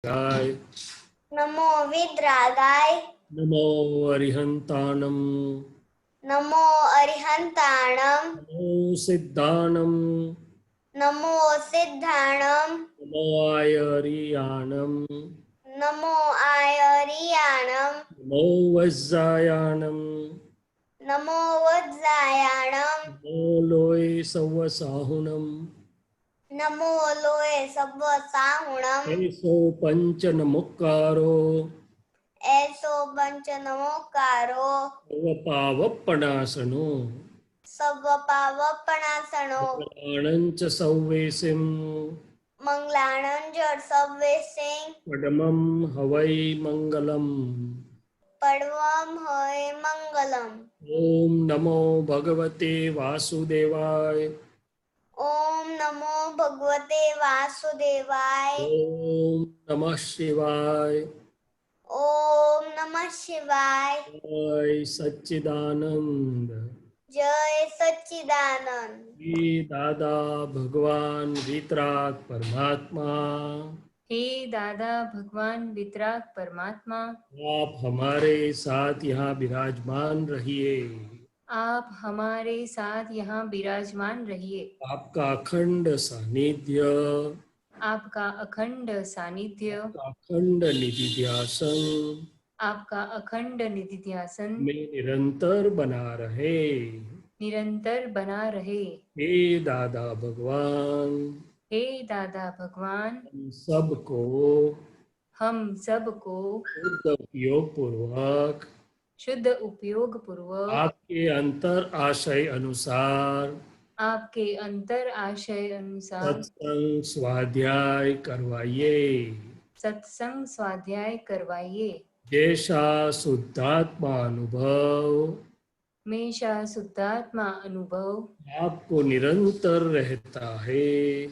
गाय नमो विद्रागाय नमो अरिहंताणं नमो अरिहंताणं नमो सिद्धाणं नमो सिद्धाणं नमो आयरियाणं नमो आयरियाणं नमो वज्रायाणं नमो वज्रायाणं नमो लोय सवसाहुणं नमो लोये सव्वसाहुणं ऐसो पंचनमुक्कारो ऐसो पंच नमोकारो सर्वपावपणासनो सव्वपावपणासनो मंगलाणं च सौवेसिं मंगलाणं जड सव्वेसिं पडमं हवै मंगलम् पडवम हय मंगलम। ओम नमो भगवते वासुदेवाय ओम नमो भगवते वासुदेवाय। ओम नमः शिवाय ओम नमः शिवाय। जय सच्चिदानंद जय सच्चिदानंद। हे दादा भगवान वितराग परमात्मा हे दादा भगवान वितराग परमात्मा, आप हमारे साथ यहाँ विराजमान रहिए। आप हमारे साथ यहाँ विराजमान रहिए। आपका अखंड सानिध्य, आपका अखंड सानिध्य, अखंड निधिध्यासन आपका अखंड निधिध्यासन में निरंतर बना रहे। निरंतर बना रहे। हे दादा भगवान हे दादा भगवान, हम सबको हम सबको शुद्ध उपयोग पूर्वक शुद्ध उपयोग पूर्वक आपके अंतर आशय अनुसार आपके अंतर आशय अनुसार सत्संग स्वाध्याय करवाइए। सत्संग स्वाध्याय करवाइए। जैसा शुद्धात्मा अनुभव हमेशा शुद्धात्मा अनुभव आपको निरंतर रहता है,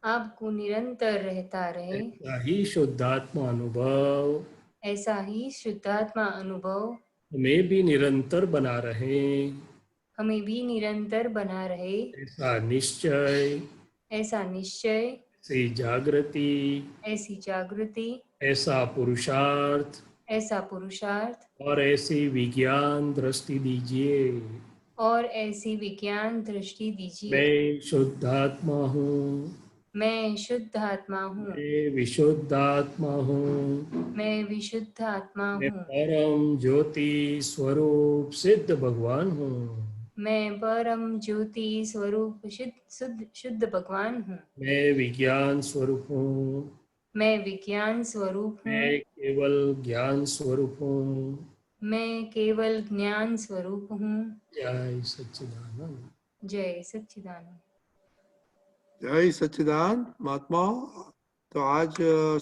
आपको निरंतर रहता रहे। ऐसा ही शुद्धात्मा अनुभव ऐसा ही शुद्धात्मा अनुभव हमें भी निरंतर बना रहे। हमें भी निरंतर बना रहे। ऐसा निश्चय, ऐसा निश्चय, ऐसी जागृति, ऐसी जागृति, ऐसा पुरुषार्थ ऐसा पुरुषार्थ और ऐसी विज्ञान दृष्टि दीजिए। और ऐसी विज्ञान दृष्टि दीजिए। मैं शुद्धात्मा हूँ, मैं शुद्ध आत्मा हूँ, मैं विशुद्धात्मा हूँ, मैं विशुद्ध आत्मा मैं हूँ, परम ज्योति स्वरूप सिद्ध भगवान हूँ, मैं परम ज्योति स्वरूप शुद्ध भगवान हूँ, मैं विज्ञान स्वरूप हूँ, मैं विज्ञान स्वरूप हूँ, मैं केवल ज्ञान स्वरूप हूँ। मैं केवल ज्ञान स्वरूप हूँ। जय सच्चिदानंद। जय सच्चिदानंद। जय सच्चिदानंद महात्मा। तो आज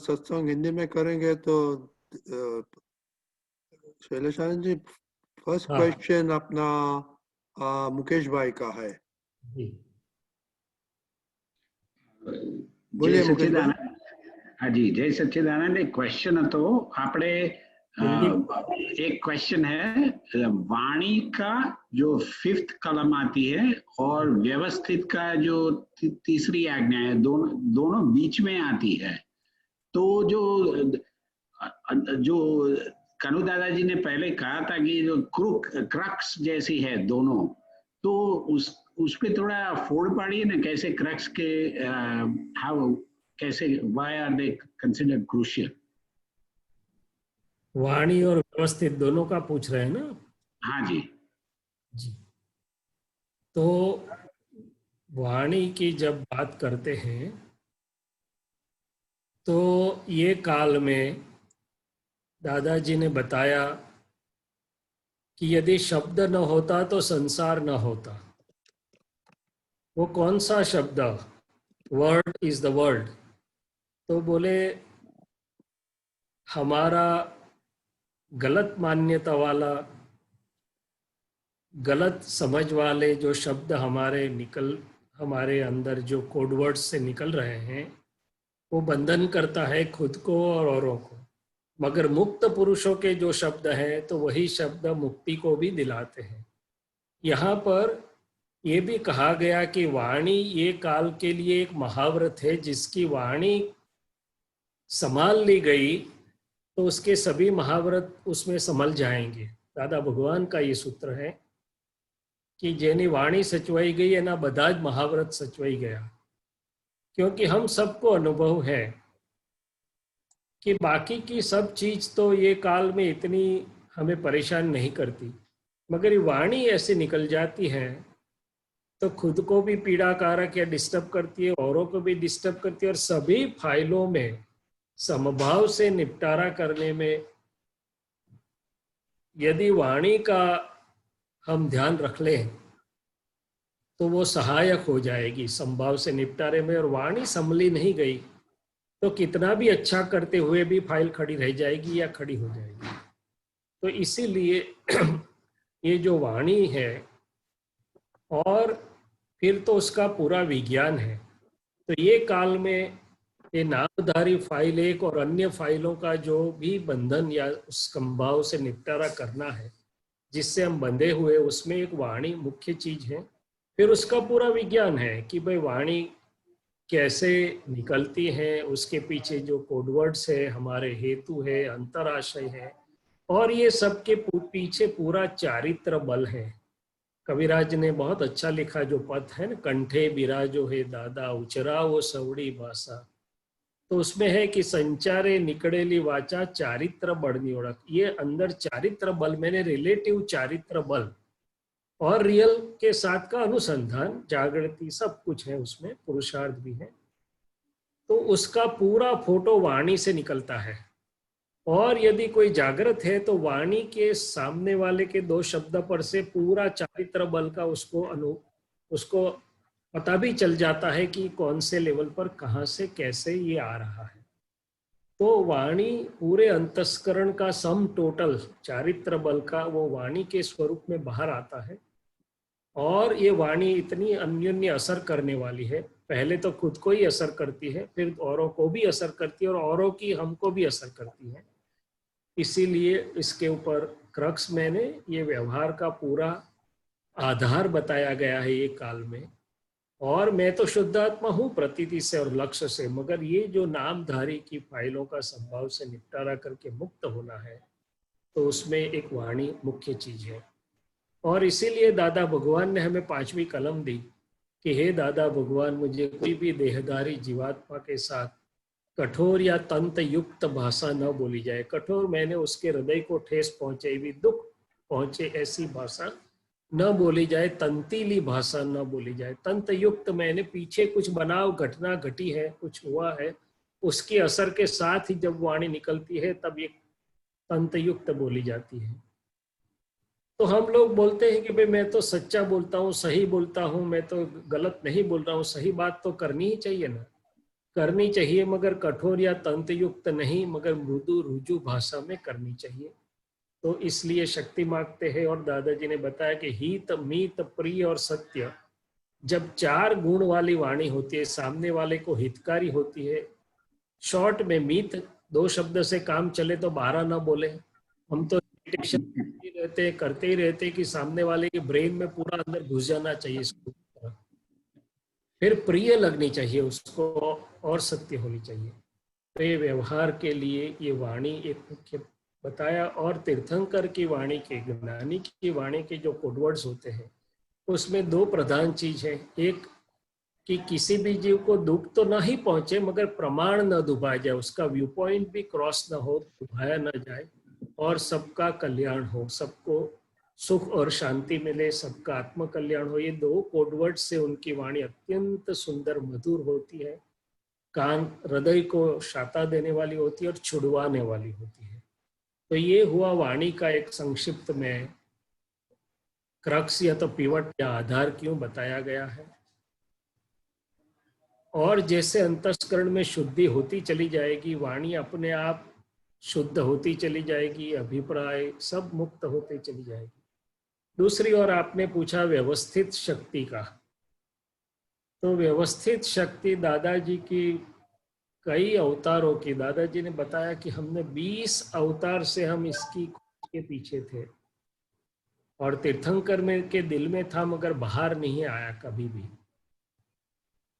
सत्संग हिंदी में करेंगे। तो शैलेश आनंद जी, फर्स्ट हाँ क्वेश्चन अपना मुकेश भाई का है। जी। जय बोलिए मुकेश भाई। सच्चिदानंद। हाँ जी, जय सच्चिदानंद। एक क्वेश्चन હતો આપણે एक क्वेश्चन है वाणी का जो 5th कलम आती है और व्यवस्थित का जो तीसरी आज्ञा है, दोनों बीच में आती है। तो जो जो कनु दादाजी ने पहले कहा था कि जो क्रक्स जैसी है दोनों, तो उस पे थोड़ा फोड़ पाड़िए ना, कैसे क्रक्स के हाउ कैसे why are they considered crucial. वाणी और व्यवस्थित दोनों का पूछ रहे हैं ना हाँ जी जी। तो वाणी की जब बात करते हैं तो ये काल में दादाजी ने बताया कि यदि शब्द न होता तो संसार न होता। वो कौन सा शब्द? Word is the world. तो बोले हमारा गलत मान्यता वाला, गलत समझ वाले जो शब्द हमारे अंदर जो कोडवर्ड्स से निकल रहे हैं, वो बंधन करता है खुद को और औरों को। मगर मुक्त पुरुषों के जो शब्द हैं तो वही शब्द मुक्ति को भी दिलाते हैं। यहाँ पर ये भी कहा गया कि वाणी ये काल के लिए एक महाव्रत है, जिसकी वाणी संभाल ली गई तो उसके सभी महाव्रत उसमें संभल जाएंगे। दादा भगवान का ये सूत्र है कि जेनी वाणी सचवाई गई है ना बधाज महाव्रत सचवाई गया। क्योंकि हम सबको अनुभव है कि बाकी की सब चीज तो ये काल में इतनी हमें परेशान नहीं करती, मगर ये वाणी ऐसे निकल जाती है तो खुद को भी पीड़ाकारक या डिस्टर्ब करती है, औरों को भी डिस्टर्ब करती है, और सभी फाइलों में समभाव से निपटारा करने में यदि वाणी का हम ध्यान रख लें तो वो सहायक हो जाएगी समभाव से निपटारे में। और वाणी संभली नहीं गई तो कितना भी अच्छा करते हुए भी फाइल खड़ी रह जाएगी या खड़ी हो जाएगी। तो इसीलिए ये जो वाणी है और फिर तो उसका पूरा विज्ञान है। तो ये काल में ये नामधारी फाइल एक और अन्य फाइलों का जो भी बंधन या उस संभाव से निपटारा करना है जिससे हम बंधे हुए, उसमें एक वाणी मुख्य चीज है। फिर उसका पूरा विज्ञान है कि भाई वाणी कैसे निकलती है, उसके पीछे जो कोडवर्ड्स है, हमारे हेतु है, अंतराशय है, और ये सब के पीछे पूरा चारित्र बल है। कविराज ने बहुत अच्छा लिखा जो पद है ना, कंठे बिराजो है दादा उचरा वो सवड़ी भाषा, तो उसमें है कि संचारे निकड़ेली वाचा चारित्र बड़नी ओळख। ये अंदर चारित्र बल मैंने रिलेटिव चारित्र बल और रियल के साथ का अनुसंधान, जागृति सब कुछ है उसमें, पुरुषार्थ भी है। तो उसका पूरा फोटो वाणी से निकलता है। और यदि कोई जागृत है तो वाणी के सामने वाले के दो शब्द पर से पूरा चारित्र बल का उसको पता भी चल जाता है कि कौन से लेवल पर कहाँ से कैसे ये आ रहा है। तो वाणी पूरे अंतस्करण का सम टोटल चारित्र बल का वो वाणी के स्वरूप में बाहर आता है। और ये वाणी इतनी अन्योन्य असर करने वाली है, पहले तो खुद को ही असर करती है, फिर औरों को भी असर करती है, और औरों की हमको भी असर करती है। इसीलिए इसके ऊपर क्रक्स मैंने ये व्यवहार का पूरा आधार बताया गया है ये काल में। और मैं तो शुद्धात्मा हूँ प्रतीति से और लक्ष्य से, मगर ये जो नामधारी की फाइलों का संभाव से निपटारा करके मुक्त होना है तो उसमें एक वाणी मुख्य चीज है। और इसीलिए दादा भगवान ने हमें 5वीं कलम दी कि हे दादा भगवान, मुझे कोई भी देहधारी जीवात्मा के साथ कठोर या तंत युक्त भाषा न बोली जाए। कठोर मैंने उसके हृदय को ठेस पहुंचे भी दुख पहुंचे ऐसी भाषा न बोली जाए, तंतीली भाषा न बोली जाए। तंत युक्त मैंने पीछे कुछ बनाव घटना घटी है, कुछ हुआ है, उसके असर के साथ ही जब वाणी निकलती है तब ये तंत युक्त बोली जाती है। तो हम लोग बोलते हैं कि भाई मैं तो सच्चा बोलता हूँ, सही बोलता हूँ, मैं तो गलत नहीं बोल रहा हूँ। सही बात तो करनी ही चाहिए ना, करनी चाहिए, मगर कठोर या तंत्र युक्त नहीं, मगर मृदु रुजु भाषा में करनी चाहिए। तो इसलिए शक्ति मांगते हैं। और दादाजी ने बताया कि हित मीत प्रिय और सत्य, जब 4 गुण वाली वाणी होती है, सामने वाले को हितकारी होती है। शॉर्ट में मीत 2 शब्द से काम चले तो 12 ना बोले। हम तो करते ही रहते कि सामने वाले के ब्रेन में पूरा अंदर घुस जाना चाहिए इसको। फिर प्रिय लगनी चाहिए उसको और सत्य होनी चाहिए। तो ये व्यवहार के लिए ये वाणी एक मुख्य बताया। और तीर्थंकर की वाणी के, ज्ञानी की वाणी के जो कोडवर्ड्स होते हैं उसमें 2 प्रधान चीज है। एक कि किसी भी जीव को दुख तो ना ही पहुंचे मगर प्रमाण न डुबाया जाए, उसका व्यू पॉइंट भी क्रॉस ना हो, डुबाया ना जाए, और सबका कल्याण हो, सबको सुख और शांति मिले, सबका आत्म कल्याण हो। ये 2 कोडवर्ड से उनकी वाणी अत्यंत सुंदर मधुर होती है, कान हृदय को शाता देने वाली होती है और छुड़वाने वाली होती है। तो ये हुआ वाणी का एक संक्षिप्त में क्रक्स या तो पिवट या आधार क्यों बताया गया है। और जैसे अंतस्करण में शुद्धि होती चली जाएगी, वाणी अपने आप शुद्ध होती चली जाएगी, अभिप्राय सब मुक्त होते चली जाएगी। दूसरी ओर आपने पूछा व्यवस्थित शक्ति का, तो व्यवस्थित शक्ति दादाजी की कई अवतारों की, दादाजी ने बताया कि हमने 20 अवतार से हम इसकी खोज के पीछे थे, और तीर्थंकर में के दिल में था मगर बाहर नहीं आया कभी भी।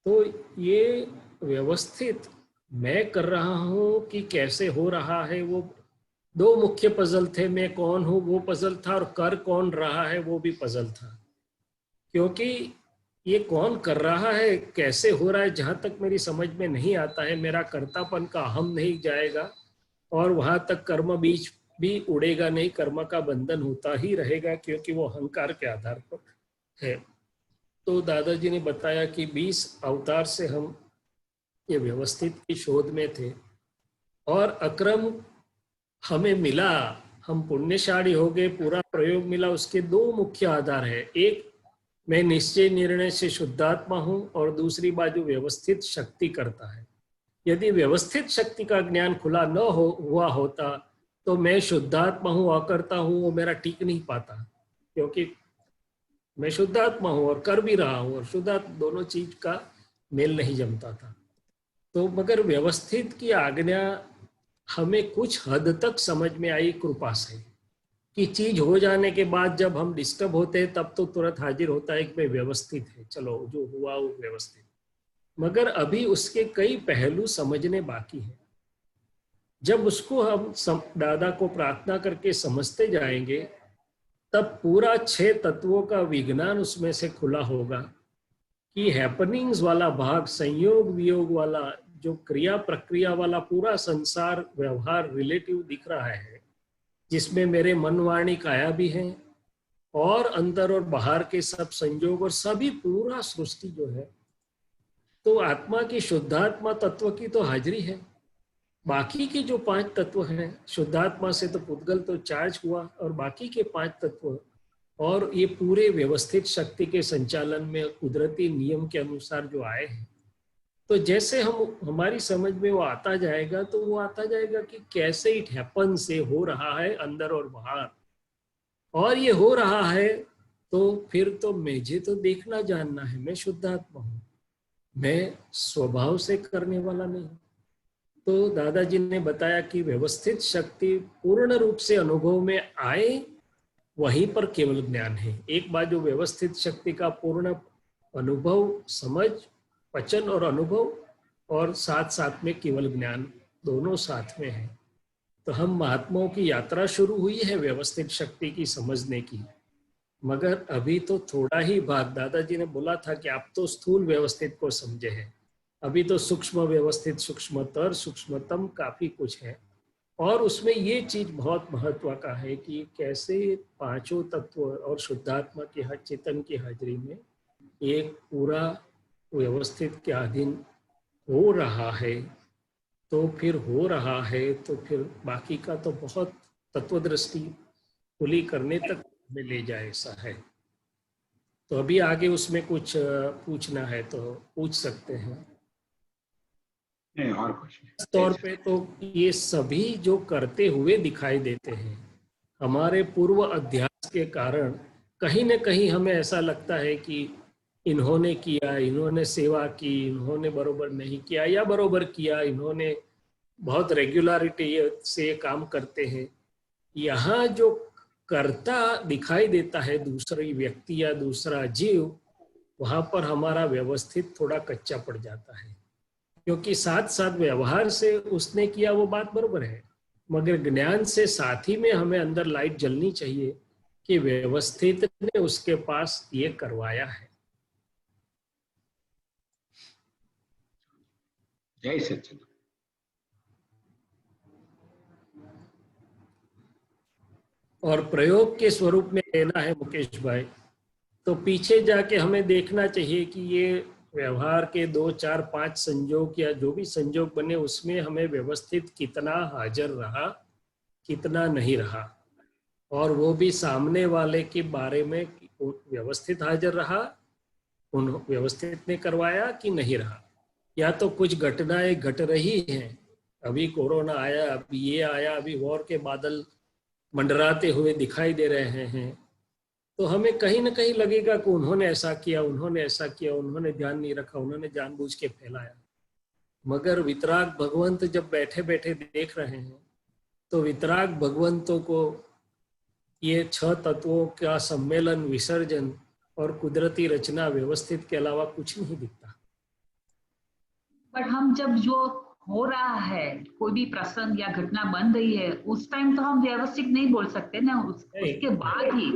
तो ये व्यवस्थित मैं कर रहा हूँ कि कैसे हो रहा है, वो दो मुख्य पजल थे। मैं कौन हूँ वो पजल था, और कर कौन रहा है वो भी पजल था। क्योंकि ये कौन कर रहा है, कैसे हो रहा है, जहाँ तक मेरी समझ में नहीं आता है, मेरा कर्तापन का अहम नहीं जाएगा और वहां तक कर्म बीज भी उड़ेगा नहीं, कर्म का बंधन होता ही रहेगा, क्योंकि वो अहंकार के आधार पर है। तो दादाजी ने बताया कि 20 अवतार से हम ये व्यवस्थित की शोध में थे, और अक्रम हमें मिला, हम पुण्यशाली हो गए, पूरा प्रयोग मिला। उसके दो मुख्य आधार है, एक मैं निश्चय निर्णय से शुद्धात्मा हूं, और दूसरी बाजू व्यवस्थित शक्ति करता है। यदि व्यवस्थित शक्ति का ज्ञान खुला न हुआ होता तो मैं शुद्धात्मा हूँ अकर्ता हूँ वो मेरा टिक नहीं पाता, क्योंकि मैं शुद्धात्मा हूँ और कर भी रहा हूँ, और शुद्धात्मा दोनों चीज का मेल नहीं जमता था। तो मगर व्यवस्थित की आज्ञा हमें कुछ हद तक समझ में आई कृपा से, कि चीज हो जाने के बाद जब हम डिस्टर्ब होते हैं तब तो तुरंत हाजिर होता है कि भाई व्यवस्थित है, चलो जो हुआ वो व्यवस्थित। मगर अभी उसके कई पहलू समझने बाकी हैं। जब उसको हम दादा को प्रार्थना करके समझते जाएंगे तब पूरा 6 तत्वों का विज्ञान उसमें से खुला होगा, कि हैपनिंग्स वाला भाग, संयोग वियोग वाला, जो क्रिया प्रक्रिया वाला पूरा संसार व्यवहार रिलेटिव दिख रहा है, जिसमें मेरे मन वाणी काया भी है, और अंदर और बाहर के सब संयोग और सभी पूरा सृष्टि जो है, तो आत्मा की शुद्धात्मा तत्व की तो हाजिरी है। बाकी के जो 5 तत्व हैं, शुद्धात्मा से तो पुद्गल तो चार्ज हुआ, और बाकी के 5 तत्व और ये पूरे व्यवस्थित शक्ति के संचालन में कुदरती नियम के अनुसार जो आए हैं, तो जैसे हम हमारी समझ में वो आता जाएगा, तो वो आता जाएगा कि कैसे इट हैपन से हो रहा है अंदर और बाहर। और ये हो रहा है तो फिर तो मुझे तो देखना जानना है, मैं शुद्धात्मा हूँ, मैं स्वभाव से करने वाला नहीं। तो दादाजी ने बताया कि व्यवस्थित शक्ति पूर्ण रूप से अनुभव में आए, वहीं पर केवल ज्ञान है। एक बार जो व्यवस्थित शक्ति का पूर्ण अनुभव, समझ, पचन और अनुभव, और साथ साथ में केवल ज्ञान, दोनों साथ में है। तो हम महात्माओं की यात्रा शुरू हुई है व्यवस्थित शक्ति की समझने की, मगर अभी तो थोड़ा ही भाग। दादाजी ने बोला था कि आप तो स्थूल व्यवस्थित को समझे हैं, अभी तो सूक्ष्म व्यवस्थित, सूक्ष्मतर, सूक्ष्मतम काफी कुछ है। और उसमें ये चीज बहुत महत्व का है कि कैसे 5 तत्व और शुद्धात्मा की चेतन की हाजिरी में एक पूरा व्यवस्थित के अधीन हो रहा है। तो फिर हो रहा है तो फिर बाकी का तो बहुत तत्वदृष्टि खुली करने तक में ले जाए, ऐसा है। तो अभी आगे उसमें कुछ पूछना है तो पूछ सकते हैं। और कुछ इस तौर पे तो ये सभी जो करते हुए दिखाई देते हैं, हमारे पूर्व अध्यास के कारण कहीं न कहीं हमें ऐसा लगता है कि इन्होंने किया, इन्होंने सेवा की, इन्होंने बरोबर नहीं किया, या बरोबर किया, इन्होंने बहुत रेगुलरिटी से काम करते हैं। यहाँ जो कर्ता दिखाई देता है, दूसरी व्यक्ति या दूसरा जीव, वहां पर हमारा व्यवस्थित थोड़ा कच्चा पड़ जाता है, क्योंकि साथ साथ व्यवहार से उसने किया वो बात बरोबर है, मगर ज्ञान से साथ ही में हमें अंदर लाइट जलनी चाहिए कि व्यवस्थित ने उसके पास ये करवाया है। जय सच्चिदानंद। और प्रयोग के स्वरूप में लेना है मुकेश भाई, तो पीछे जाके हमें देखना चाहिए कि ये व्यवहार के 2, 4, 5 संयोग या जो भी संयोग बने, उसमें हमें व्यवस्थित कितना हाजिर रहा, कितना नहीं रहा, और वो भी सामने वाले के बारे में व्यवस्थित हाजिर रहा, उन व्यवस्थित ने करवाया कि नहीं रहा। या तो कुछ घटनाएं घट रही हैं, अभी कोरोना आया, अभी ये आया, अभी वॉर के बादल मंडराते हुए दिखाई दे रहे हैं, तो हमें कहीं ना कहीं लगेगा कि उन्होंने ऐसा किया, उन्होंने ऐसा किया, उन्होंने ध्यान नहीं रखा, उन्होंने जानबूझ के फैलाया। मगर वितराग भगवंत जब बैठे बैठे देख रहे हैं, तो वितराग भगवंतों को ये 6 तत्वों का सम्मेलन, विसर्जन और कुदरती रचना व्यवस्थित के अलावा कुछ नहीं दिखता। बट हम जब जो हो रहा है, कोई भी प्रसंग या घटना बन रही है, उस टाइम तो हम व्यवस्थित नहीं बोल सकते ना, उसके बाद ही।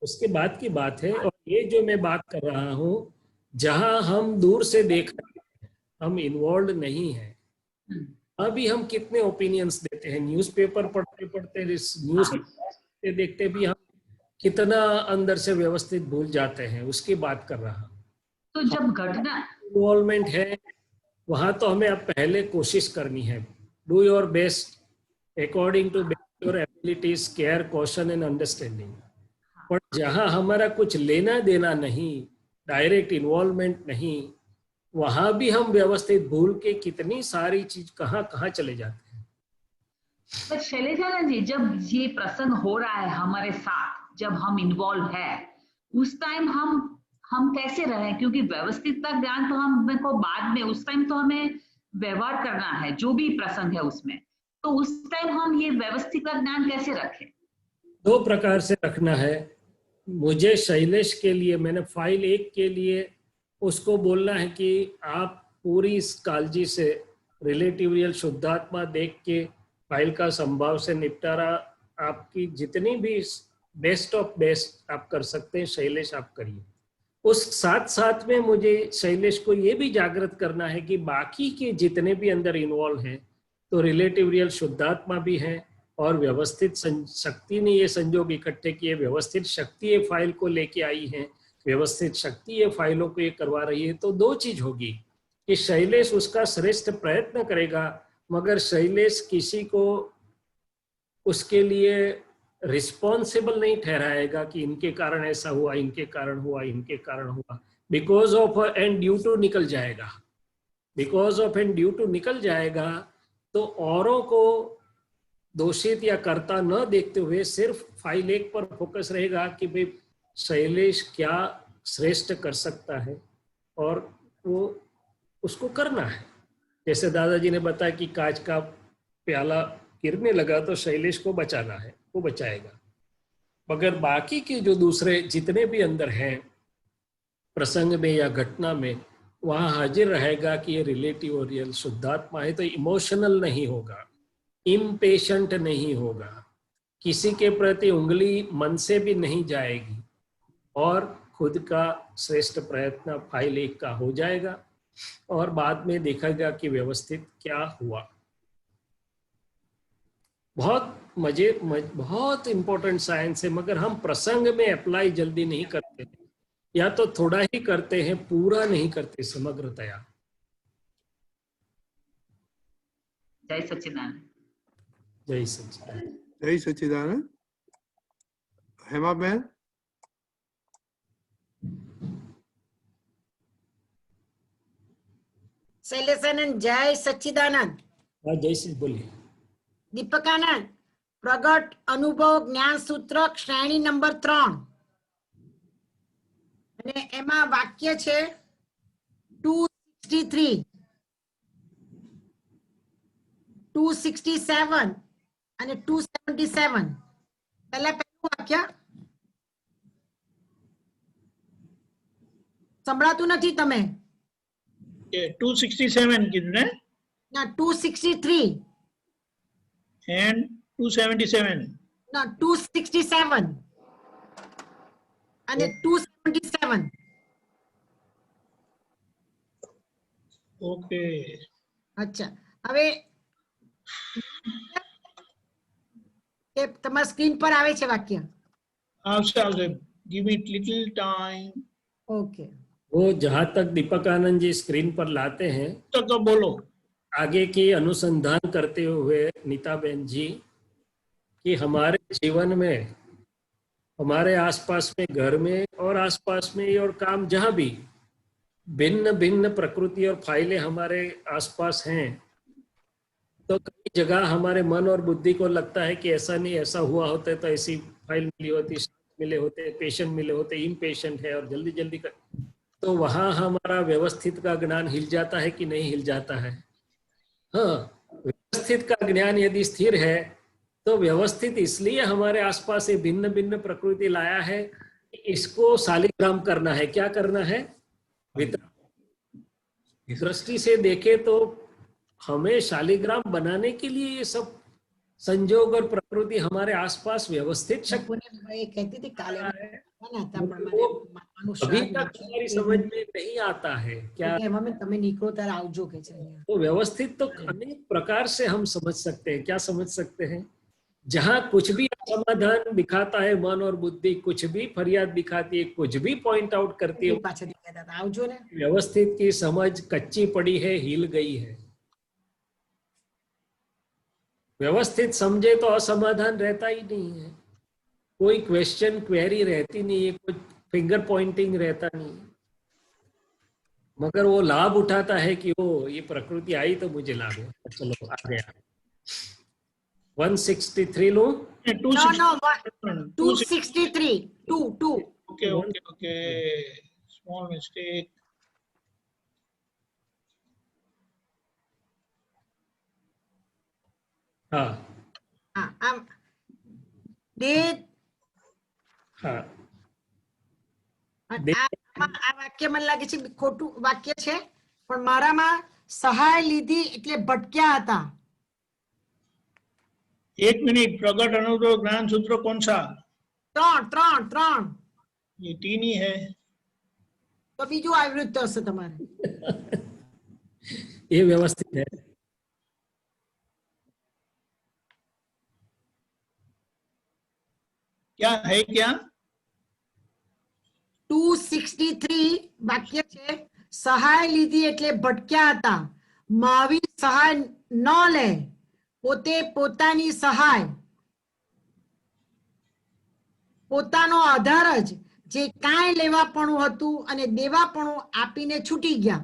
उसके बाद की बात है। और ये जो मैं बात कर रहा हूँ, जहां हम दूर से देख रहे हैं, हम इन्वॉल्व नहीं है। अभी हम कितने ओपिनियंस देते हैं, न्यूज़पेपर पढ़ते पढ़ते, न्यूज़ देखते देखते भी हम कितना अंदर से व्यवस्थित भूल जाते हैं, उसकी बात कर रहा हूँ। तो जब घटना इन्वॉल्वमेंट है वहां तो हमें अब पहले कोशिश करनी है। Do your best according to your abilities, care, caution and understanding. पर जहां हमारा कुछ लेना देना नहीं, डायरेक्ट इन्वॉल्वमेंट नहीं, वहां भी हम व्यवस्थित भूल के कितनी सारी चीज कहाँ कहाँ चले जाते हैं। पर शैलेजा जी, जब ये प्रसंग हो रहा है हमारे साथ, जब हम इन्वॉल्व है, उस टाइम हम कैसे रहे? क्योंकि व्यवस्थित ज्ञान तो हम को बाद में, उस टाइम तो हमें व्यवहार करना है जो भी प्रसंग है उसमें, तो उस टाइम हम ये व्यवस्थित ज्ञान कैसे रखें? 2 प्रकार से रखना है। मुझे शैलेश के लिए, मैंने फाइल 1 के लिए उसको बोलना है कि आप पूरी इस कालजी से रिलेटिव रियल शुद्धात्मा देख के फाइल का संभाव से निपटारा आपकी जितनी भी बेस्ट ऑफ बेस्ट आप कर सकते हैं, शैलेश आप करिए। उस साथ साथ में मुझे शैलेश को ये भी जागृत करना है कि बाकी के जितने भी अंदर इन्वॉल्व हैं, तो रिलेटिव रियल शुद्धात्मा भी हैं और व्यवस्थित शक्ति ने ये संजोग इकट्ठे किए, व्यवस्थित शक्ति ये फाइल को लेके आई है, व्यवस्थित शक्ति ये फाइलों को ये करवा रही है। तो 2 चीज होगी कि शैलेश उसका श्रेष्ठ प्रयत्न करेगा, मगर शैलेश किसी को उसके लिए रिस्पॉन्सिबल नहीं ठहराएगा कि इनके कारण ऐसा हुआ, इनके कारण हुआ, इनके कारण हुआ। Because of and due to निकल जाएगा, because of and due to निकल जाएगा। तो औरों को दोषित या कर्ता न देखते हुए सिर्फ फाइल 1 पर फोकस रहेगा कि भाई शैलेश क्या श्रेष्ठ कर सकता है और वो उसको करना है। जैसे दादाजी ने बताया कि कांच का प्याला गिरने लगा तो शैलेश को बचाना है, वो बचाएगा। मगर बाकी के जो दूसरे जितने भी अंदर हैं प्रसंग में या घटना में, वहां हाजिर रहेगा कि ये रिलेटिव और रियल शुद्धात्मा है, तो इमोशनल नहीं होगा, इम्पेशेंट नहीं होगा, किसी के प्रति उंगली मन से भी नहीं जाएगी और खुद का श्रेष्ठ प्रयत्न फाइल 1 का हो जाएगा और बाद में देखेगा कि व्यवस्थित क्या हुआ। बहुत इंपॉर्टेंट साइंस है, मगर हम प्रसंग में अप्लाई जल्दी नहीं करते, या तो थोड़ा ही करते हैं, पूरा नहीं करते समग्रतया। जय सच्चिदानंद। जय सच्चिदानंद। जय सच्चिदानंद। हेमा बहन। शैलेशानंद, जय सच्चिदानंद। जय श्री बोलिए। दीपकानंद, प्रगट अनुभव ज्ञान सूत्र श्रेणी नंबर 3 અને એમાં વાક્ય છે 263, 267 અને 277. પહેલા પહેલું વાક્ય સંભળાતું નથી તમે? 267 કીધું ને? ના, 263 and 277. ના, 267 અને 277. ઓકે. અચ્છા, હવે એ તમારા સ્ક્રીન પર આવે છે વાક્ય? આવશે. Give me little time. Okay. वो जहां तक दीपकानंद जी स्क्रीन पर लाते हैं तो बोलो आगे की अनुसंधान करते हुए नीताबेन जी, कि हमारे जीवन में, हमारे आसपास में, घर में और आसपास में और काम जहां भी भिन्न भिन्न प्रकृति और फाइलें हमारे आसपास हैं, तो कई जगह हमारे मन और बुद्धि को लगता है कि ऐसा नहीं, ऐसा हुआ होता है तो ऐसी फाइल मिली होती, मिले होते, पेशेंट मिले होते, इम्पेशेंट है और जल्दी जल्दी कर, तो वहां हमारा व्यवस्थित का ज्ञान हिल जाता है कि नहीं हिल जाता है? हाँ, व्यवस्थित का ज्ञान यदि स्थिर है तो व्यवस्थित इसलिए हमारे आसपास ये भिन्न भिन्न प्रकृति लाया है, इसको शालिग्राम करना है। क्या करना है? दृष्टि से देखे तो हमें शालिग्राम बनाने के लिए ये सब संजोग और प्रकृति हमारे आसपास व्यवस्थित शक्ति मैं कहती थी काले है, बनाता पण वो મને अभी तक हमारी समझ में नहीं आता है क्या। મમ્મી તમે નીકળો ત્યારે આવજો કે છે અહીંયા तो व्यवस्थित तो अनेक प्रकार से हम समझ सकते हैं। क्या समझ सकते हैं? जहाँ कुछ भी समाधान दिखाता है मन और बुद्धि, कुछ भी फरियाद दिखाती है, कुछ भी पॉइंट आउट करती है, પાછળ કહેતા હતા આવજો ને व्यवस्थित की समझ कच्ची पड़ी है, हिल गई है। व्यवस्थित समझे तो असमाधान रहता ही नहीं है, कोई क्वेश्चन क्वेरी रहती नहीं है, कोई फिंगर पॉइंटिंग रहता नहीं है। मगर वो लाभ उठाता है कि वो ये प्रकृति आई तो मुझे लाभ है। चलो आ गया 163 लो। No no 263 2 Okay. Small mistake. हाँ હા આમ દે हाँ આ વાક્ય મને લાગે છે ખોટું વાક્ય છે પણ મારામાં સહાય લીધી એટલે ભટક્યા હતા 1 मिनट, प्रगट अनुरोध ज्ञान सूत्र कौन सा? ત્રણ ये 3 ही है। તો બીજું આવૃત્ત હશે તમારે ये व्यवस्थित है। क्या है क्या? 263 વાક્ય છે સહાય લીધી એટલે ભટક્યા હતા મહાવીર સહાય ન લે પોતે પોતાની સહાય પોતાનો આધાર જ જે કાંઈ લેવાપણું હતું અને દેવાપણું આપીને છૂટી ગયા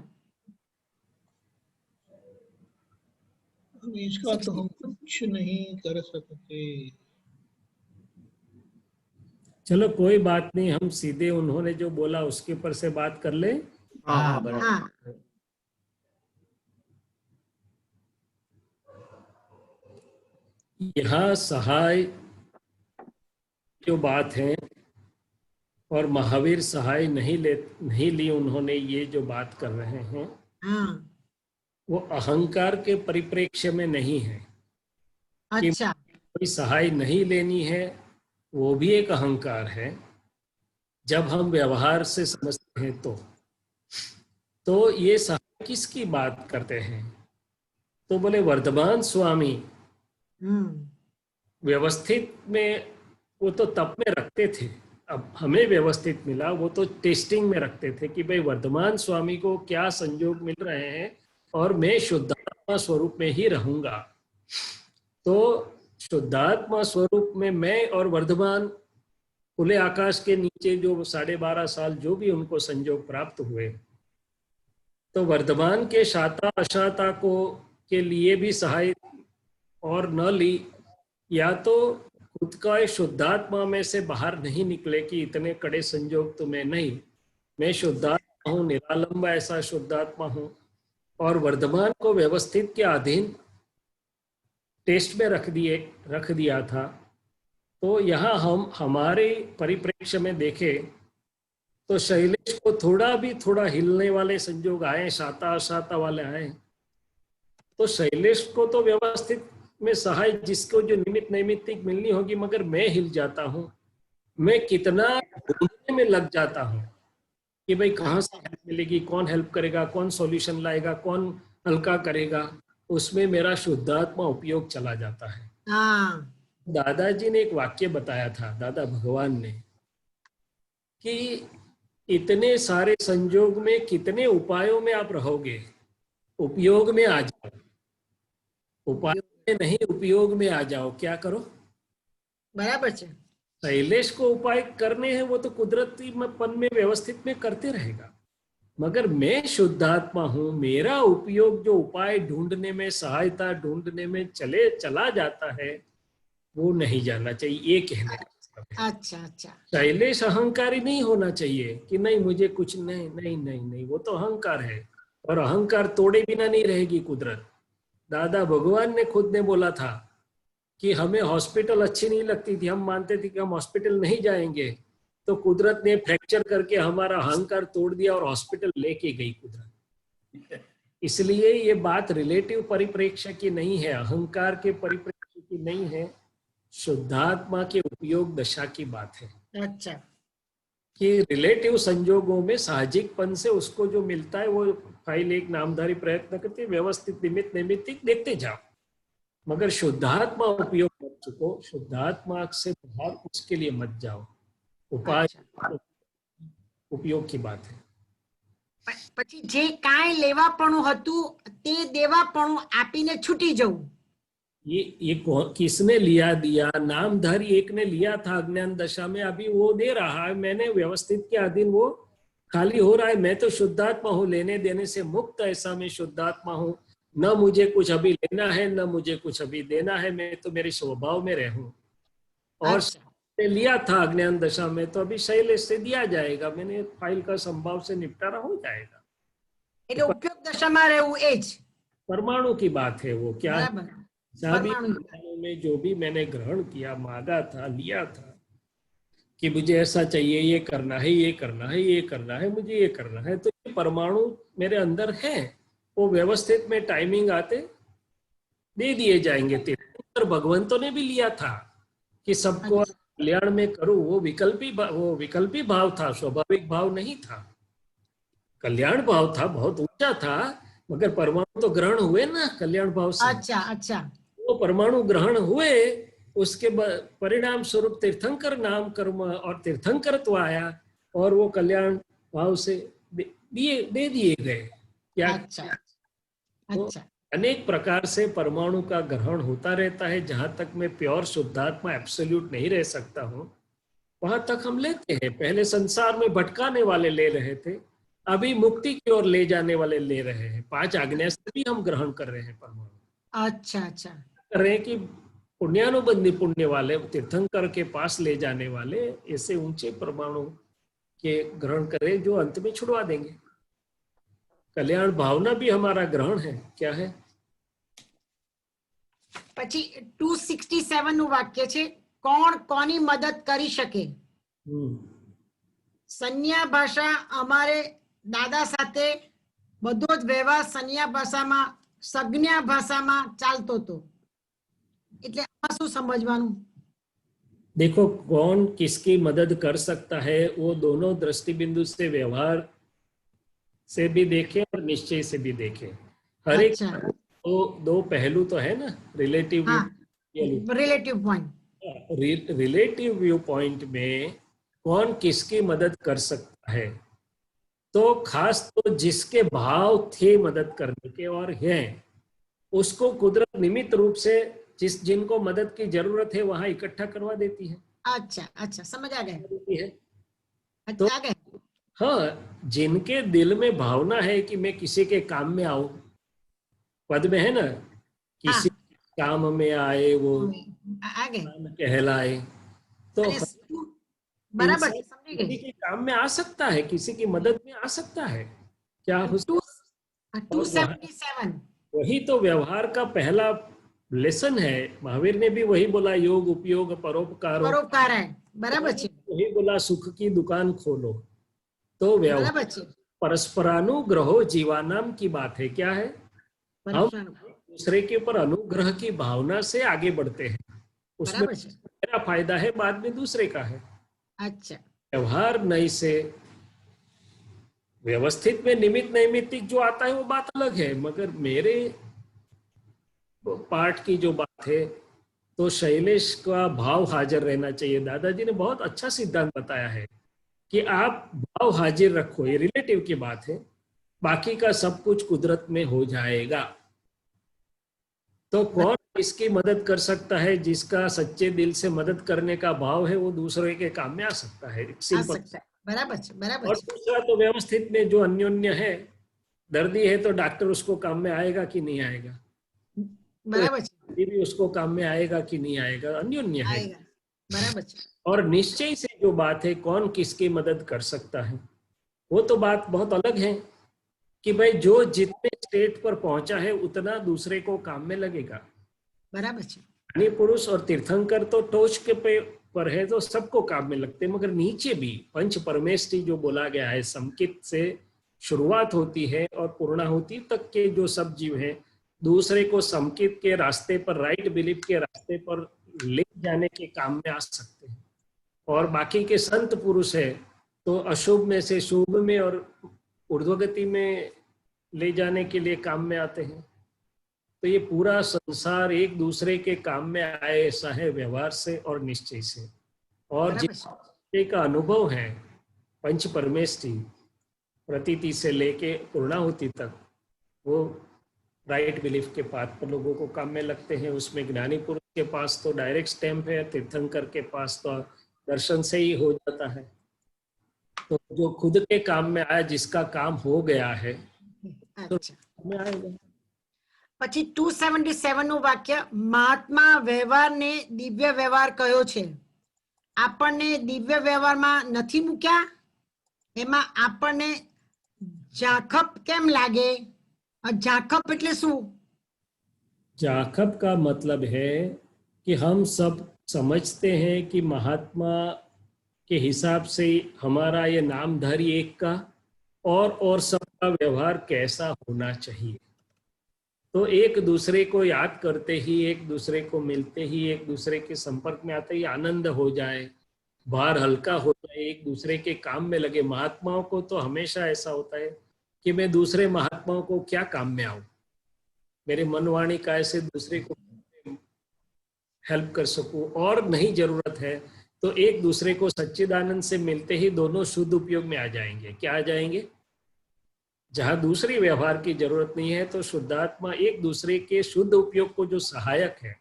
इसका तो हम कुछ नहीं कर सकते। चलो कोई बात नहीं, हम सीधे उन्होंने जो बोला उसके ऊपर से बात कर ले। हाँ હા यहाँ सहाय जो बात है और महावीर सहाय नहीं ली उन्होंने, ये जो बात कर रहे हैं હા वो अहंकार के परिप्रेक्ष्य में नहीं है। અચ્છા कोई सहाय नहीं लेनी है, वो भी एक अहंकार है। जब हम व्यवहार से समझते हैं तो ये सहाय किसकी बात करते हैं? तो बोले वर्धमान स्वामी व्यवस्थित में वो तो तप में रखते थे, अब हमें व्यवस्थित मिला, वो तो टेस्टिंग में रखते थे कि भाई वर्धमान स्वामी को क्या संयोग मिल रहे हैं और मैं शुद्धात्मा स्वरूप में ही रहूंगा। तो शुद्धात्मा स्वरूप में मैं और वर्धमान खुले आकाश के नीचे जो 12.5 साल जो भी उनको संयोग प्राप्त हुए, तो वर्धमान के शाता अशाता को के लिए भी सहाय और न ली, या तो खुद का शुद्धात्मा में से बाहर नहीं निकले कि इतने कड़े संयोग तो मैं नहीं, मैं शुद्धात्मा हूँ, निरालंब ऐसा शुद्धात्मा हूँ, और वर्धमान को व्यवस्थित के अधीन टेस्ट में रख दिया था। तो यहाँ हम हमारे परिप्रेक्ष्य में देखें तो शैलेश को थोड़ा हिलने वाले संयोग आए, शाता अशाता वाले आए, तो शैलेश को तो व्यवस्थित में सहाय जिसको जो निमित्त नैमित्तिक मिलनी होगी, मगर मैं हिल जाता हूँ, मैं कितना ढूंढने में लग जाता हूँ कि भाई कहाँ से हेल्प मिलेगी, कौन हेल्प करेगा, कौन सॉल्यूशन लाएगा, कौन हल्का करेगा, उसमें मेरा शुद्धात्मा उपयोग चला जाता है। हाँ दादाजी ने एक वाक्य बताया था, दादा भगवान ने, कि इतने सारे संयोग में कितने उपायों में आप रहोगे, उपयोग में आ जाओ, उपाय में नहीं उपयोग में आ जाओ। क्या करो? बराबर છે शैलेश को उपाय करने हैं, वो तो कुदरती पन में व्यवस्थित में करते रहेगा, मगर मैं शुद्धात्मा हूँ, मेरा उपयोग जो उपाय ढूंढने में, सहायता ढूंढने में चला जाता है, वो नहीं जाना चाहिए। ये कहने का मतलब है। अच्छा अच्छा शैलेश अहंकारी नहीं होना चाहिए कि नहीं मुझे कुछ नहीं नहीं नहीं नहीं, वो तो अहंकार है, और अहंकार तोड़े बिना नहीं रहेगी कुदरत। दादा भगवान ने खुद ने बोला था कि हमें हॉस्पिटल अच्छी नहीं लगती थी, हम मानते थे कि हम हॉस्पिटल नहीं जाएंगे, तो कुदरत ने फ्रैक्चर करके हमारा अहंकार तोड़ दिया और हॉस्पिटल लेके गई कुदरत। इसलिए ये बात रिलेटिव परिप्रेक्ष्य की नहीं है, अहंकार के परिप्रेक्ष्य की नहीं है, शुद्धात्मा के उपयोग दशा की बात है। अच्छा कि रिलेटिव संजोगों में साहजिकपन से उसको जो मिलता है वो फाइल एक नामधारी प्रयत्न करती, व्यवस्थित निमित्त नैमित्तिक देखते जाओ, मगर शुद्धात्मा उपयोग कर चुको, शुद्धात्मा से बाहर उसके लिए मत जाओ। उपाय उपयोग की बात है। પછી જે કાંઈ લેવાપણું હતું તે દેવાપણું આપીને છૂટી જવું। ये किसने लिया दिया? नामधारी एक ने लिया था अज्ञान दशा में, अभी वो दे रहा है, मैंने व्यवस्थित के अधीन वो खाली हो रहा है। मैं तो शुद्धात्मा हूँ, लेने देने से मुक्त, ऐसा मैं शुद्धात्मा हूँ, न मुझे कुछ अभी लेना है न मुझे कुछ अभी देना है, मैं तो मेरे स्वभाव में रहूं। और लिया था अज्ञान दशा में तो अभी शैलेश से दिया जाएगा, मैंने फाइल का संभाव से निपटारा हो जाएगा। એટલે ઉપયોગ દશામાં રહેવું એ જ परमाणु की बात है वो, क्या બરાબર। सभी परमाणु। परमाणु में जो भी मैंने ग्रहण किया, मांगा था, लिया था कि मुझे ऐसा चाहिए, ये करना है, ये करना है, ये करना है, मुझे ये करना है, तो ये परमाणु मेरे अंदर है, वो व्यवस्थित में टाइमिंग आते दे दिए जाएंगे। तीर्थंकर भगवंतों ने भी लिया था कि सबको कल्याण में करूं, वो विकल्पी भाव था, स्वाभाविक भाव नहीं था। कल्याण भाव था, बहुत ऊंचा था, मगर परमाणु तो ग्रहण हुए ना कल्याण भाव से। अच्छा अच्छा वो परमाणु ग्रहण हुए, उसके परिणाम स्वरूप तीर्थंकर नाम कर्म और तीर्थंकरत्व आया, और वो कल्याण भाव से दे दिए गए। क्या अच्छा तो अच्छा अनेक प्रकार से परमाणु का ग्रहण होता रहता है। जहां तक मैं प्योर शुद्धात्मा एब्सोल्यूट नहीं रह सकता हूं, वहां तक हम लेते हैं। पहले संसार में भटकाने वाले ले रहे थे, अभी मुक्ति की ओर ले जाने वाले ले रहे हैं। 5 आज्ञा से भी हम ग्रहण कर रहे हैं परमाणु। अच्छा अच्छा कर रहे हैं कि पुण्यानुबंधी पुण्य वाले तीर्थंकर के पास ले जाने वाले ऐसे ऊंचे परमाणु के ग्रहण करें जो अंत में छुड़वा देंगे। कल्याण भावना भी हमारा ग्रहण है। क्या है? પછી 267 નું વાક્ય છે, કોણ કોની મદદ કરી શકે? સંન્યા ભાષા અમારે દાદા સાથે બધો જ વ્યવહાર સંન્યા ભાષામાં સંજ્ઞા ભાષામાં ચાલતો હતો, એટલે આમાં શું સમજવાનું? देखो, कौन किसकी मदद कर सकता है वो दोनों दृष्टि बिंदु से व्यवहार से भी देखें और निश्चय से भी देखें। हर एक दो पहलू तो है ना, relative relative point. Relative view point में कौन किसकी मदद कर सकता है, तो खास तो जिसके भाव थे मदद करने के और हैं, उसको कुदरत निमित्त रूप से जिनको मदद की जरूरत है वहां इकट्ठा करवा देती है। अच्छा अच्छा समझ आ गए। तो आ गए। हाँ, जिनके दिल में भावना है कि मैं किसी के काम में आऊं, पद में है ना, किसी काम में आए वो आगे कहलाए, तो बराबर समझ गए। किसी के काम में आ सकता है, किसी की मदद में आ सकता है। क्या 277 वही तो व्यवहार का पहला लेसन है। महावीर ने भी वही बोला, योग उपयोग परोपकार है। बराबर है। वही बोला, सुख की दुकान खोलो। तो व्यवहार परस्परानुग्रहो जीवानाम की बात है। क्या है? हम दूसरे के ऊपर अनुग्रह की भावना से आगे बढ़ते हैं, उसमें मेरा फायदा है, बाद में दूसरे का है। अच्छा, व्यवहार नई से व्यवस्थित में निमित्त नैमित्तिक जो आता है वो बात अलग है, मगर मेरे पाठ की जो बात है तो शैलेश का भाव हाजिर रहना चाहिए। दादाजी ने बहुत अच्छा सिद्धांत बताया है कि आप भाव हाजिर रखो, ये रिलेटिव की बात है, बाकी का सब कुछ कुदरत में हो जाएगा। तो कौन इसकी मदद कर सकता है? जिसका सच्चे दिल से मदद करने का भाव है वो दूसरे के काम में आ सकता है। सिंपल। बराबर। और दूसरा तो व्यवस्थित में जो अन्योन्य है, दर्दी है तो डॉक्टर उसको काम में आएगा कि नहीं आएगा, बराबर भी उसको काम में आएगा कि नहीं आएगा, अन्योन्य है। बराबर। और निश्चय से जो बात है कौन किसकी मदद कर सकता है, वो तो बात बहुत अलग है कि भाई जो जितने स्टेट पर पहुंचा है उतना दूसरे को काम में लगेगा। बराबर। पुरुष और तीर्थंकर तो टोच के पर है तो सबको काम में लगते, मगर नीचे भी पंच परमेष्टि जो बोला गया है, समकित से शुरुआत होती है और पूर्णाहुति तक के जो सब जीव हैं दूसरे को समकित के रास्ते पर, राइट बिलीफ के रास्ते पर ले जाने के काम में आ सकते हैं। और बाकी के संत पुरुष है तो अशुभ में से शुभ में और ऊर्ध्वगति में ले जाने के लिए काम में आते हैं। तो ये पूरा संसार एक दूसरे के काम में आए ऐसा है व्यवहार से और निश्चय से। और जिस का अनुभव है पंच परमेष्ठी प्रतीति से लेके पूर्णाहुति तक, वो राइट बिलीफ के पाथ पर लोगों को काम में लगते हैं। उसमें ज्ञानी पुरुष के पास तो डायरेक्ट स्टैंप है, तीर्थंकर के पास तो दर्शन से ही हो जाता है। तो जो खुद के काम में आया, जिसका काम हो गया है, तो में आएगा। પછી 277 નું વાક્ય, મહાત્મા વ્યવહારને દિવ્ય વ્યવહાર કયો છે? આપણને દિવ્ય વ્યવહારમાં નથી મૂક્યા, એમાં આપણને ઝાખપ કેમ લાગે? ઝાખપ એટલે શું? जाखब का मतलब है कि हम सब समझते हैं कि महात्मा के हिसाब से हमारा ये नामधारी एक का और सबका व्यवहार कैसा होना चाहिए। तो एक दूसरे को याद करते ही, एक दूसरे को मिलते ही, एक दूसरे के संपर्क में आते ही आनंद हो जाए, भार हल्का हो जाए, एक दूसरे के काम में लगे। महात्माओं को तो हमेशा ऐसा होता है कि मैं दूसरे महात्माओं को क्या काम में आऊं, मेरे मन वाणी काय से दूसरे को हेल्प कर सकूं, और नहीं जरूरत है तो एक दूसरे को सच्चिदानंद से मिलते ही दोनों शुद्ध उपयोग में आ जाएंगे। क्या आ जाएंगे? जहां दूसरी व्यवहार की जरूरत नहीं है तो शुद्धात्मा एक दूसरे के शुद्ध उपयोग को जो सहायक है,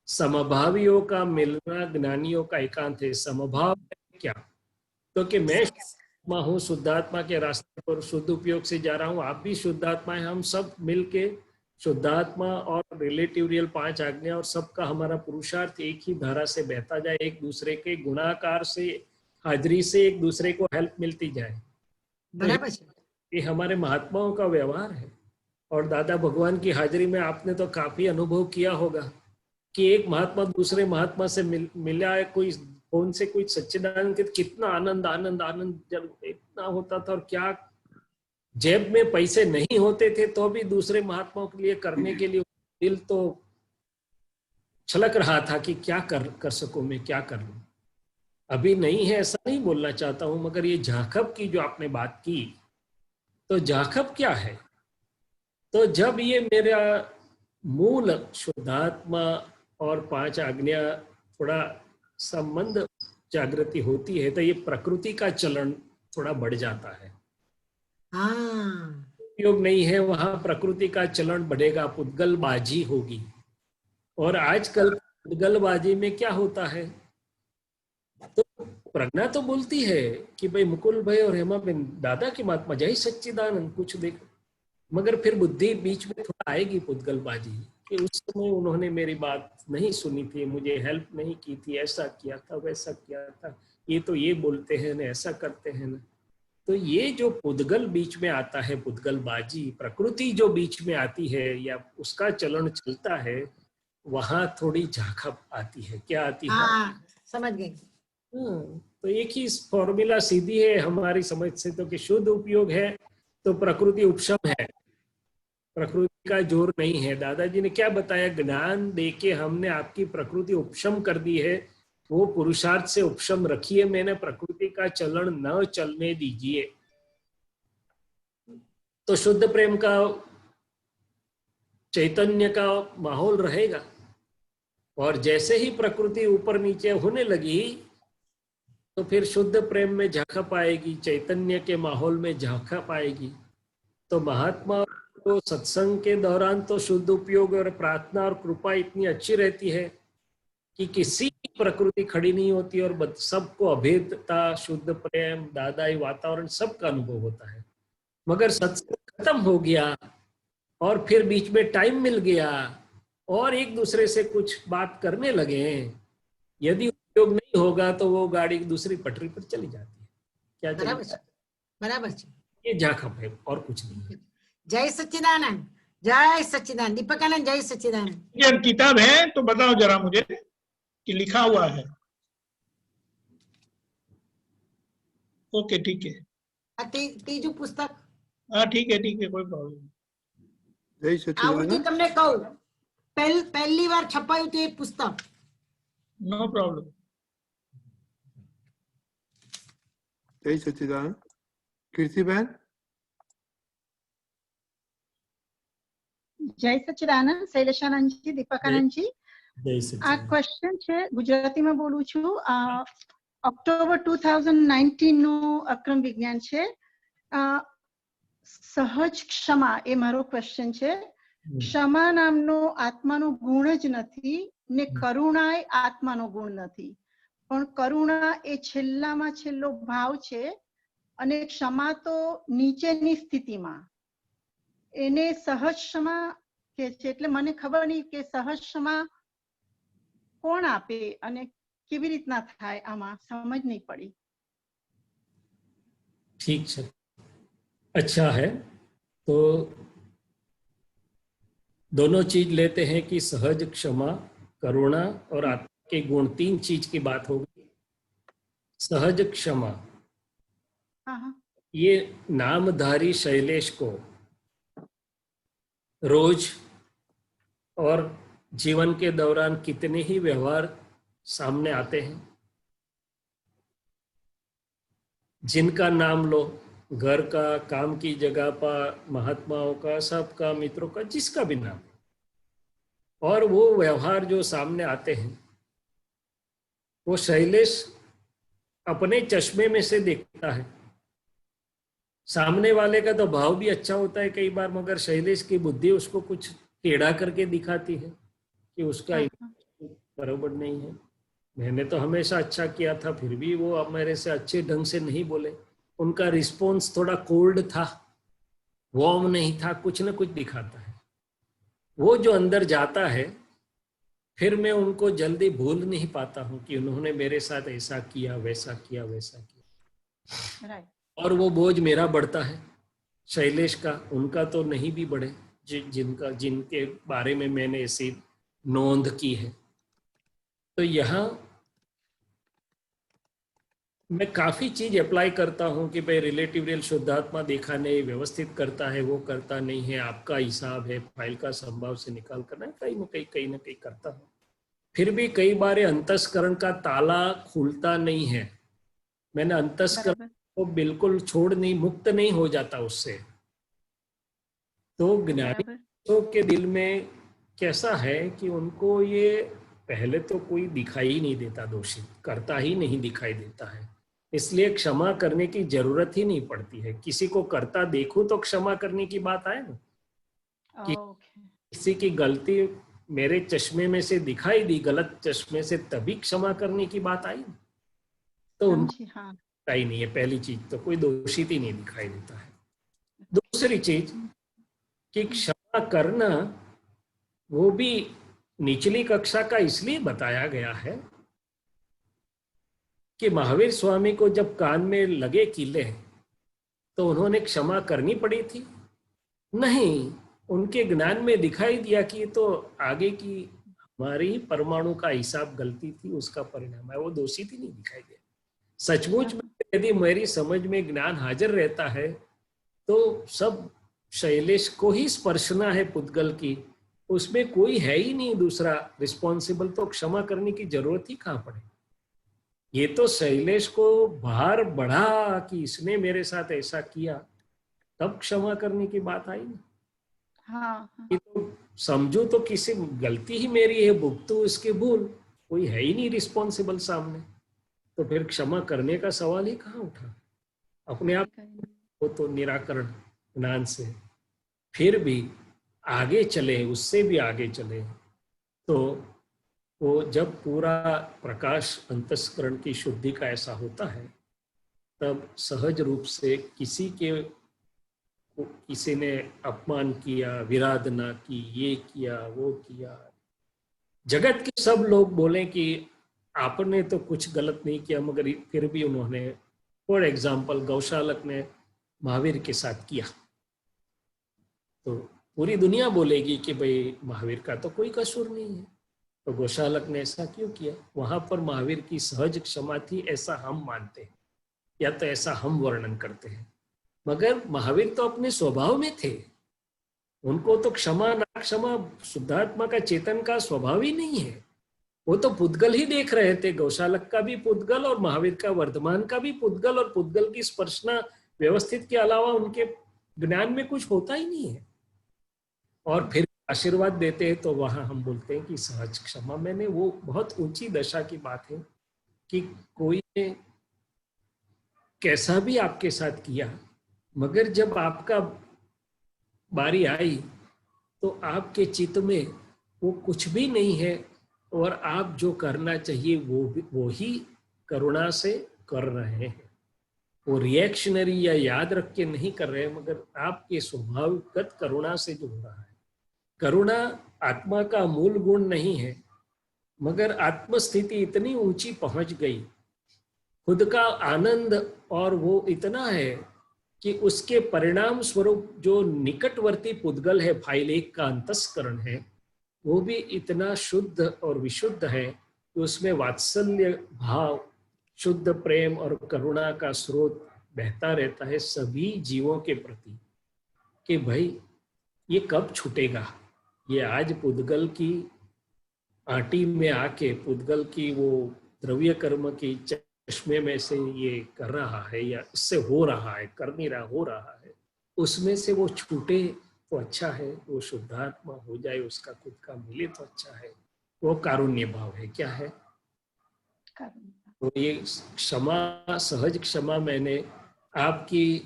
समभावियों का मिलना ज्ञानियों का एकांत है। समभाव क्या? तो कि मैं शुद्धात्मा हूँ, शुद्धात्मा के रास्ते पर शुद्ध उपयोग से जा रहा हूँ, आप भी शुद्धात्मा है, हम सब मिलके शुद्धात्मा और रिलेटिव रियल 5 आज्ञा और सबका हमारा पुरुषार्थ एक ही धारा से बहता जाए, एक दूसरे के गुणाकार से, हाजिरी से एक दूसरे को हेल्प मिलती जाए। બરાબર છે। ये हमारे महात्माओं का व्यवहार है। और दादा भगवान की हाजिरी में आपने तो काफी अनुभव किया होगा कि एक महात्मा दूसरे महात्मा से मिला है, कोई फोन से कोई सच्चिदानंद के, कितना आनंद आनंद आनंद जब इतना होता था। और क्या जेब में पैसे नहीं होते थे तो भी दूसरे महात्माओं के लिए करने के लिए दिल तो छलक रहा था कि क्या कर सकूं मैं, क्या कर लूं। अभी नहीं है ऐसा नहीं बोलना चाहता हूं, मगर ये झाखब की जो आपने बात की, तो झाखब क्या है? तो जब ये मेरा मूल शुद्धात्मा और 5 आज्ञा थोड़ा संबंध जागृति होती है तो ये प्रकृति का चलन थोड़ा बढ़ जाता है। उपयोग नहीं है वहां प्रकृति का चलन बढ़ेगा, पुद्गलबाजी होगी। और आजकल पुद्गलबाजी में क्या होता है, तो प्रज्ञा तो बोलती है कि भाई मुकुल भाई और हेमा बेन दादा की महात्मा जय सच्चिदानंद कुछ देखो, मगर फिर बुद्धि बीच में थोड़ा आएगी पुद्गलबाजी कि उस समय उन्होंने मेरी बात नहीं सुनी थी, मुझे हेल्प नहीं की थी, ऐसा किया था वैसा किया था, ये तो ये बोलते हैं ना, ऐसा करते हैं ना। तो ये जो पुद्गल बीच में आता है, पुद्गलबाजी, प्रकृति जो बीच में आती है या उसका चलन चलता है, वहां थोड़ी झाखप आती है। क्या आती है? समझ गई। तो एक ही फॉर्मूला सीधी है हमारी समझ से, तो कि शुद्ध उपयोग है तो प्रकृति उपशम है, प्रकृति का जोर नहीं है। दादाजी ने क्या बताया, ज्ञान देके हमने आपकी प्रकृति उपशम कर दी है, वो पुरुषार्थ से उपशम रखिए, मैंने प्रकृति का चलन न चलने दीजिए। तो शुद्ध प्रेम का, चैतन्य का माहौल रहेगा। और जैसे ही प्रकृति ऊपर नीचे होने लगी तो फिर शुद्ध प्रेम में झांकप आएगी, चैतन्य के माहौल में झांकप आएगी। तो महात्मा को सत्संग के दौरान तो शुद्ध उपयोग और प्रार्थना और कृपा इतनी अच्छी रहती है कि किसी की प्रकृति खड़ी नहीं होती और सबको अभेदता, शुद्ध प्रेम, दादाई वातावरण सबका अनुभव होता है। मगर सत्संग खत्म हो गया और फिर बीच में टाइम मिल गया और एक दूसरे से कुछ बात करने लगे, यदि उपयोग नहीं होगा तो वो गाड़ी दूसरी पटरी पर चली जाती है। क्या बराबर? ये झाखप है और कुछ नहीं है। जय सच्चिदानंद, जय सच्चिदानंद। दीपकानंद जय सच्चिदानंद। ये किताब है तो बताओ जरा मुझे कि लिखा हुआ है। ओके ठीक है। तीजू पुस्तक हाँ ठीक है कोई प्रॉब्लम. જય આવુંથી સચ્ચિદાનંદ. તમને કહું, પહેલી વાર છપાયું તે પુસ્તક. No problem. જય સચ્ચિદાનંદ. કીર્તિબેન. જય સચ્ચિદાનંદ, શૈલેષાનંદજી, દીપકાનંદજી. જય આ સચ્ચિદાનંદ. ક્વેશ્ચન છે, ગુજરાતીમાં બોલું છું. ઓક્ટોબર 2019 નું અક્રમ વિજ્ઞાન છે. સહજ ક્ષમા એ મારો ક્વેશ્ચન છે. ક્ષમા નામનો આત્માનો ગુણ જ નથી ને કરુણા એ આત્માનો ગુણ નથી, પણ કરુણા એ છેલ્લામાં છેલ્લો ભાવ છે અને ક્ષમા તો નીચેની સ્થિતિમાં. એને સહજ ક્ષમા કે છે, એટલે મને ખબર નહીં કે સહજ ક્ષમા કોણ આપે અને કેવી રીતના થાય, આમાં સમજ નહીં પડી. ठीक है, अच्छा है. तो दोनों चीज लेते हैं कि सहज, क्षमा, करुणा और आत्मा के गुण, 3 चीज की बात होगी. सहज क्षमा, हाँ हाँ ये नामधारी शैलेश को रोज और जीवन के दौरान कितने ही व्यवहार सामने आते हैं. जिनका नाम लो, घर का, काम की जगह पर, महात्माओं का, सबका, मित्रों का, जिसका भी नाम, और वो व्यवहार जो सामने आते हैं वो शैलेश अपने चश्मे में से देखता है. सामने वाले का तो भाव भी अच्छा होता है कई बार, मगर शैलेश की बुद्धि उसको कुछ टेढ़ा करके दिखाती है कि उसका बराबर नहीं है. मैंने तो हमेशा अच्छा किया था, फिर भी वो अब मेरे से अच्छे ढंग से नहीं बोले. उनका रिस्पॉन्स थोड़ा कोल्ड था, वार्म नहीं था, कुछ ना कुछ दिखाता है. वो जो अंदर जाता है, फिर मैं उनको जल्दी भूल नहीं पाता हूँ कि उन्होंने मेरे साथ ऐसा किया, वैसा किया, वैसा किया. राइट. और वो बोझ मेरा बढ़ता है, शैलेश का, उनका तो नहीं भी बढ़े, जिनके बारे में मैंने ऐसी नोंद की है. तो यहाँ मैं काफी चीज अप्लाई करता हूँ कि भाई रिलेटिव रियल शुद्धात्मा देखा नहीं, व्यवस्थित करता है, वो करता नहीं है, आपका हिसाब है, फाइल का संभाव से निकाल करना है, कहीं ना कहीं करता हूँ. फिर भी कई बार अंतस्करण का ताला खुलता नहीं है. मैंने अंतस्करण को बिल्कुल छोड़ नहीं, मुक्त नहीं हो जाता उससे. तो ज्ञानी के दिल में कैसा है कि उनको ये पहले तो कोई दिखाई ही नहीं देता, दोषी करता ही नहीं दिखाई देता है, इसलिए क्षमा करने की जरूरत ही नहीं पड़ती है. किसी को करता देखूं तो क्षमा करने की बात आए ना, कि किसी की गलती मेरे चश्मे में से दिखाई दी, गलत चश्मे से, तभी क्षमा करने की बात आई ना. तो उनका ही नहीं है. पहली चीज तो कोई दोषित ही नहीं दिखाई देता है. दूसरी चीज कि क्षमा करना वो भी निचली कक्षा का इसलिए बताया गया है कि महावीर स्वामी को जब कान में लगे कीले तो उन्होंने क्षमा करनी पड़ी थी? नहीं, उनके ज्ञान में दिखाई दिया कि तो आगे की हमारी परमाणु का हिसाब गलती थी, उसका परिणाम है. वो दोषित ही नहीं दिखाई दिया. सचमुच में यदि मेरी समझ में ज्ञान हाजिर रहता है तो सब शैलेश को ही स्पर्शना है पुद्गल की, उसमें कोई है ही नहीं दूसरा रिस्पॉन्सिबल, तो क्षमा करने की जरूरत ही कहाँ पड़े. ये तो शैलेश को भार बढ़ा कि इसने मेरे साथ ऐसा किया, तब क्षमा करने की बात आई ना. हाँ. ये तो समझू तो किसी गलती ही मेरी है, भुगतू इसके भूल, कोई है ही नहीं रिस्पॉन्सिबल सामने, तो फिर क्षमा करने का सवाल ही कहाँ उठा. अपने आप वो तो निराकरण ज्ञान से फिर भी आगे चले, उससे भी आगे चले, तो वो जब पूरा प्रकाश अंतस्करण की शुद्धि का ऐसा होता है, तब सहज रूप से किसी ने अपमान किया, विराधना की, ये किया, वो किया, जगत के सब लोग बोले कि आपने तो कुछ गलत नहीं किया, मगर फिर भी उन्होंने, फॉर एग्जाम्पल गौशालक ने महावीर के साथ किया, तो पूरी दुनिया बोलेगी कि भाई महावीर का तो कोई कसूर नहीं है, तो गौशालक ने ऐसा क्यों किया? वहां पर महावीर की सहज क्षमा थी, ऐसा हम मानते हैं, या तो ऐसा हम वर्णन करते हैं. मगर महावीर तो अपने स्वभाव में थे, उनको तो क्षमा ना क्षमा शुद्धात्मा का चेतन का स्वभाव ही नहीं है। वो तो पुद्गल ही देख रहे थे, गौशालक का भी पुद्गल और महावीर का वर्धमान का भी पुद्गल, और पुद्गल की स्पर्शना व्यवस्थित के अलावा उनके ज्ञान में कुछ होता ही नहीं है। और फिर आशीर्वाद देते हैं तो वहां हम बोलते हैं कि सहज क्षमा। मैंने वो बहुत ऊंची दशा की बात है कि कोई ने कैसा भी आपके साथ किया, मगर जब आपका बारी आई तो आपके चित्त में वो कुछ भी नहीं है, और आप जो करना चाहिए वो ही करुणा से कर रहे हैं। वो रिएक्शनरी या याद रख के नहीं कर रहे हैं, मगर आपके स्वभावगत करुणा से जो हो रहा है। करुणा आत्मा का मूल गुण नहीं है, मगर आत्मस्थिति इतनी ऊंची पहुंच गई, खुद का आनंद और वो इतना है कि उसके परिणाम स्वरूप जो निकटवर्ती पुद्गल है, फाइल 1 का अंतस्करण है, वो भी इतना शुद्ध और विशुद्ध है कि उसमें वात्सल्य भाव, शुद्ध प्रेम और करुणा का स्रोत बहता रहता है सभी जीवों के प्रति, कि भाई ये कब छूटेगा। ये आज पुद्गल की आटी में आके, पुद्गल की वो द्रव्य कर्म की चश्मे में से ये कर रहा है, या इससे हो रहा है, कर नहीं रहा, हो रहा है, उसमें से वो छूटे तो अच्छा है, वो शुद्धात्मा हो जाए, उसका खुद का मिले तो अच्छा है। वो कारुण्य भाव है। क्या है? तो ये क्षमा, सहज क्षमा, मैंने आपकी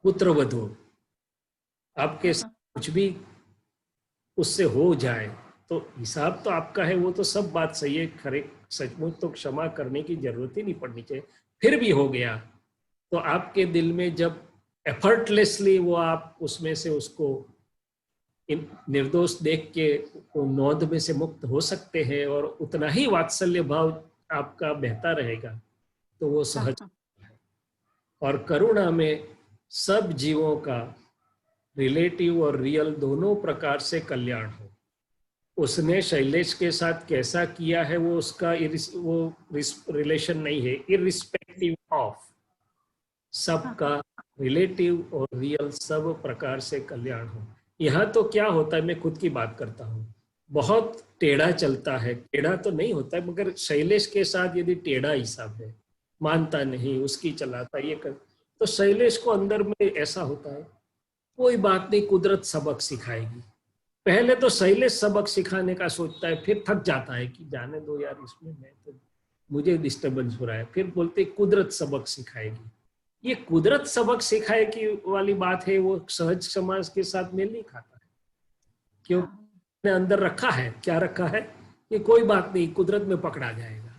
पुत्रवधू, आपके कुछ भी उससे हो जाए तो हिसाब तो आपका है, वो तो सब बात सही है, खरे सचमुच तो क्षमा करने की जरूरत ही नहीं पड़नी चाहिए। फिर भी हो गया तो आपके दिल में जब एफर्टलेसली वो आप उसमें से उसको निर्दोष देख के वो नौंध में से मुक्त हो सकते हैं, और उतना ही वात्सल्य भाव आपका बहता रहेगा, तो वो सहज है। और करुणा में सब जीवों का रिलेटिव और रियल दोनों प्रकार से कल्याण हो। उसने शैलेश के साथ कैसा किया है वो उसका वो रिलेशन नहीं है, इररिस्पेक्टिव ऑफ, सबका रिलेटिव और रियल सब प्रकार से कल्याण हो। यहाँ तो क्या होता है, मैं खुद की बात करता हूँ, बहुत टेढ़ा चलता है, टेढ़ा तो नहीं होता है, मगर शैलेश के साथ यदि टेढ़ा हिसाब है, मानता नहीं, उसकी चलाता, ये कर, तो शैलेश को अंदर में ऐसा होता है, कोई बात नहीं, कुदरत सबक सिखाएगी। पहले तो शैलेश सबक सिखाने का सोचता है, फिर थक जाता है कि जाने दो यार, इसमें मैं तो मुझे डिस्टर्बेंस हो रहा है, फिर बोलते कुदरत सबक सिखाएगी। ये कुदरत सबक सिखाए की वाली बात है, वो सहज समाज के साथ मेल नहीं खाता है। क्यों? ने अंदर रखा है, क्या रखा है कि कोई बात नहीं, कुदरत में पकड़ा जाएगा।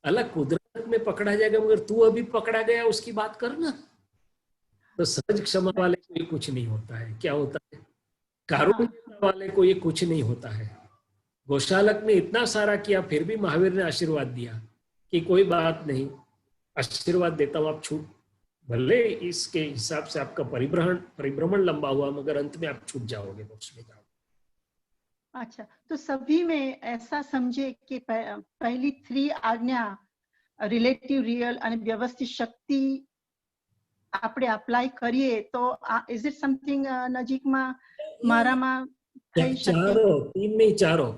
अलग कुदरत में पकड़ा जाएगा, मगर तू अभी पकड़ा गया उसकी बात करना। तो सहज क्षमा वाले को ये कुछ नहीं होता है। क्या होता है? कारुण्य वाले को ये कुछ नहीं होता है। गौशालक ने इतना सारा किया, फिर भी महावीर ने आशीर्वाद दिया कि कोई बात नहीं, आशीर्वाद देता हूं, आप छूट, भले इसके हिसाब से आपका परिभ्रमण लंबा हुआ, मगर अंत में आप छूट जाओगे, मोक्ष में जाओगे। अच्छा, तो सभी में ऐसा समझे कि पहली 3 आज्ञा रिलेटिव, रियल અને વ્યવસ્થિત શક્તિ આપણે અપ્લાય કરીએ તો ઇઝ ઇટ સમથિંગ નજીકમાં મારામાં થઈ શકે? चारों, 3 नहीं, चारों।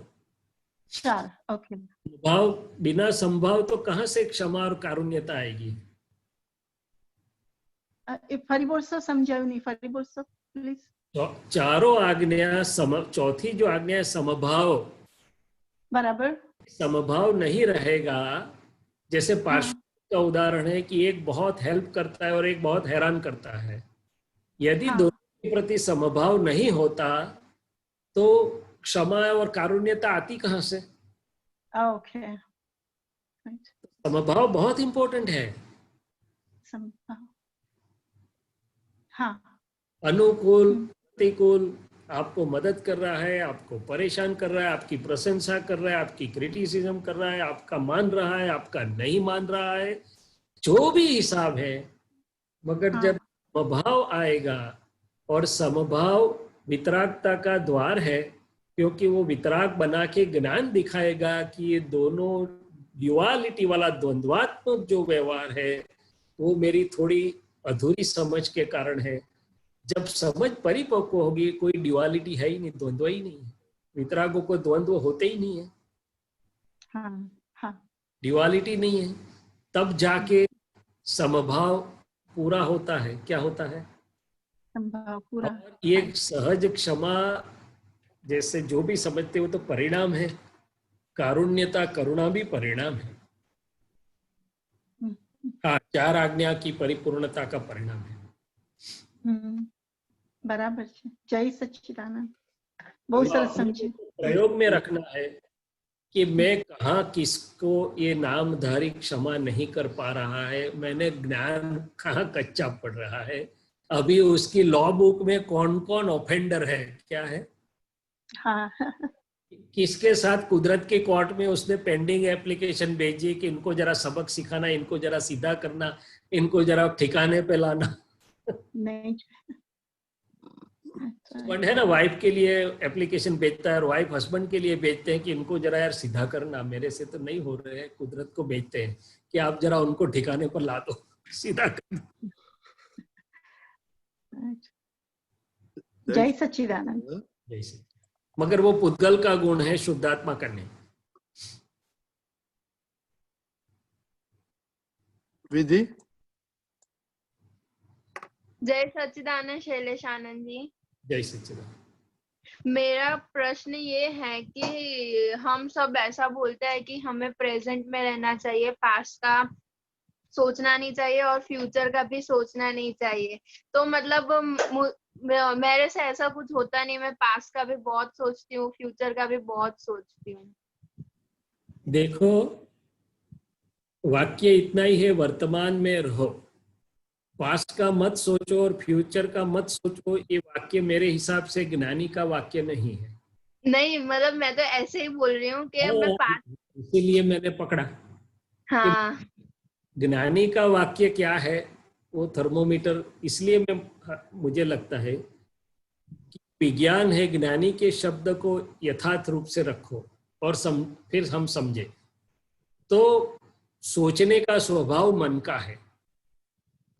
4, ओके। भाव बिना संभाव तो कहाँ से क्षमा और कारुण्यता आएगी? ફરી બોલશો? સમજાયું નહીં, ફરી બોલશો પ્લીઝ। चारों आज्ञा चौथी जो आज्ञा है समभाव, बराबर। समभाव नहीं रहेगा। जैसे पार्श्व का उदाहरण है कि एक बहुत हेल्प करता है और एक बहुत हैरान करता है। यदि दोनों के प्रति समभाव नहीं होता तो क्षमा और कारुण्यता आती कहाँ से? ओके, समभाव बहुत इंपॉर्टेंट है। हाँ, अनुकूल, प्रतिकूल, आपको मदद कर रहा है, आपको परेशान कर रहा है, आपकी प्रशंसा कर रहा है, आपकी क्रिटिसिज्म कर रहा है, आपका मान रहा है, आपका नहीं मान रहा है, जो भी हिसाब है, मगर जब समभाव आएगा, और समभाव वितरागता का द्वार है, क्योंकि वो वितराग बना के ज्ञान दिखाएगा कि ये दोनों ड्युअलिटी वाला द्वंद्वात्मक जो व्यवहार है वो मेरी थोड़ी अधूरी समझ के कारण है। जब समझ परिपक्व होगी, कोई ड्युअलिटी है ही नहीं, द्वंद्व ही नहीं है। वितरागों को द्वंद्व होते ही नहीं है, हाँ हाँ ड्युअलिटी नहीं है, तब जाके समभाव पूरा होता है। क्या होता है? संभाव पूरा। और ये सहज क्षमा जैसे जो भी समझते हो तो परिणाम है, कारुण्यता करुणा भी परिणाम है। हाँ, 4 आज्ञा की परिपूर्णता का परिणाम है। बराबर है। जय सच्चिदानंद। बहुत सरस समझे। प्रयोग में रखना है कि मैं कहाँ किसको ये नामधारी क्षमा नहीं कर पा रहा है, मैंने ज्ञान कहाँ कच्चा पड़ रहा है, अभी उसकी लॉ बुक में कौन कौन ऑफेंडर है, क्या है, हाँ किसके साथ कुदरत के कोर्ट में उसने पेंडिंग एप्लीकेशन भेजी कि इनको जरा सबक सिखाना, इनको जरा सीधा करना, इनको जरा ठिकाने पे लाना। नहीं हस्बैंड है ना, वाइफ के लिए एप्लीकेशन भेजता है और वाइफ हस्बैंड के लिए भेजते हैं कि इनको जरा यार सीधा करना, मेरे से तो नहीं हो रहे हैं। कुदरत को भेजते हैं कि आप जरा उनको ठिकाने पर ला दो, सीधा करना। जय सच्चिदानंद। जैसे मगर वो पुद्गल का गुण है, शुद्धात्मा का नहीं। विधि। जय सच्चिदानंद शैलेश आनंद जी। जय सच्चिदानंद। मेरा प्रश्न ये है कि हम सब ऐसा बोलते हैं कि हमें प्रेजेंट में रहना चाहिए, पास्ट का सोचना नहीं चाहिए और फ्यूचर का भी सोचना नहीं चाहिए। तो मतलब मेरे से ऐसा कुछ होता नहीं, मैं पास्ट का भी बहुत सोचती हूँ, फ्यूचर का भी बहुत सोचती हूँ। देखो, वाक्य इतना ही है, वर्तमान में रहो, पास्ट का मत सोचो और फ्यूचर का मत सोचो। ये वाक्य मेरे हिसाब से ज्ञानी का वाक्य नहीं है। नहीं मतलब मैं तो ऐसे ही बोल रही हूँ कि मैं पास्ट, इसीलिए मैंने पकड़ा। हाँ ज्ञानी का वाक्य क्या है, वो थर्मोमीटर। इसलिए मुझे लगता है कि विज्ञान है, ज्ञानी के शब्द को यथार्थ रूप से रखो और फिर हम समझे। तो सोचने का स्वभाव मन का है,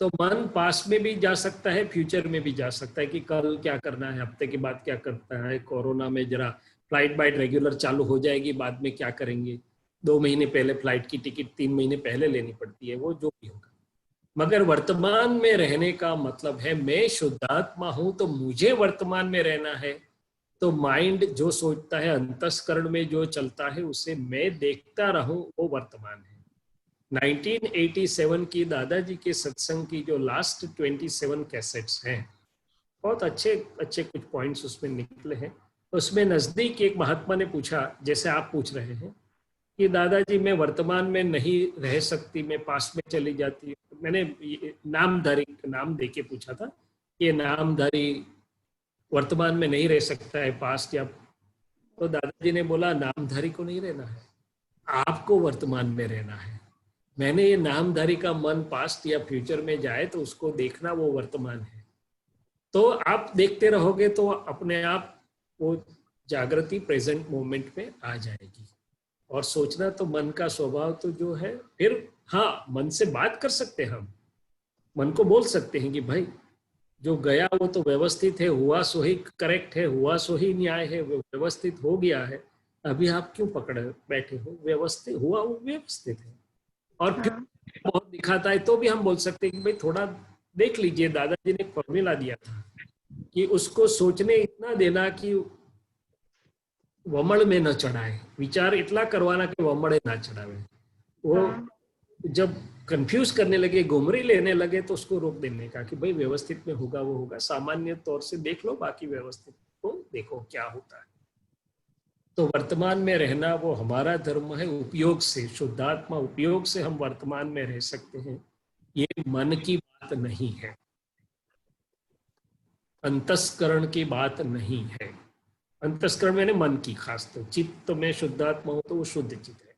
तो मन पास्ट में भी जा सकता है, फ्यूचर में भी जा सकता है कि कल क्या करना है, हफ्ते के बाद क्या करता है, कोरोना में जरा फ्लाइट बाइट रेगुलर चालू हो जाएगी, बाद में क्या करेंगे, 2 महीने पहले फ्लाइट की टिकट 3 महीने पहले लेनी पड़ती है, वो जो भी होगा। मगर वर्तमान में रहने का मतलब है मैं शुद्धात्मा हूं तो मुझे वर्तमान में रहना है। तो माइंड जो सोचता है, अंतस्करण में जो चलता है, उसे मैं देखता रहूं, वो वर्तमान है। 1987 की दादाजी के सत्संग की जो लास्ट 27 कैसेट्स हैं, बहुत अच्छे कुछ पॉइंट्स उसमें निकले हैं। उसमें नजदीक एक महात्मा ने पूछा, जैसे आप पूछ रहे हैं कि दादाजी मैं वर्तमान में नहीं रह सकती, मैं पास्ट में चली जाती हूँ। मैंने नामधारी नाम दे के पूछा था कि नामधारी वर्तमान में नहीं रह सकता है, पास्ट या, तो दादाजी ने बोला नामधारी को नहीं रहना है, आपको वर्तमान में रहना है। मैंने ये नामधारी का मन पास्ट या फ्यूचर में जाए तो उसको देखना, वो वर्तमान है। तो आप देखते रहोगे तो अपने आप वो जागृति प्रेजेंट मोमेंट में आ जाएगी। और सोचना तो मन का स्वभाव तो जो है, फिर हाँ मन से बात कर सकते हैं, हम मन को बोल सकते हैं कि भाई जो गया वो तो व्यवस्थित है, हुआ सो ही करेक्ट है, हुआ सो ही न्याय है, व्यवस्थित हो गया है, अभी आप क्यों पकड़े बैठे हो, व्यवस्थित हुआ वो व्यवस्थित है। और फिर बहुत दिखाता है तो भी हम बोल सकते हैं कि भाई थोड़ा देख लीजिए, दादाजी ने फॉर्मूला दिया था कि उसको सोचने इतना देना कि वमड़ में न चढ़ाए, विचार इतना करवाना कि वमड़े ना चढ़ावे। वो जब कंफ्यूज करने लगे, गुमरी लेने लगे, तो उसको रोक देने का कि भाई व्यवस्थित में होगा वो होगा, सामान्य तौर से देख लो, बाकी व्यवस्थित को देखो क्या होता है। तो वर्तमान में रहना वो हमारा धर्म है। उपयोग से, शुद्धात्मा उपयोग से हम वर्तमान में रह सकते हैं। ये मन की बात नहीं है, अंतस्करण की बात नहीं है। अंतस्करण मैंने मन की, खास तो चित्त में शुद्धात्मा हो तो वो शुद्ध चित्त है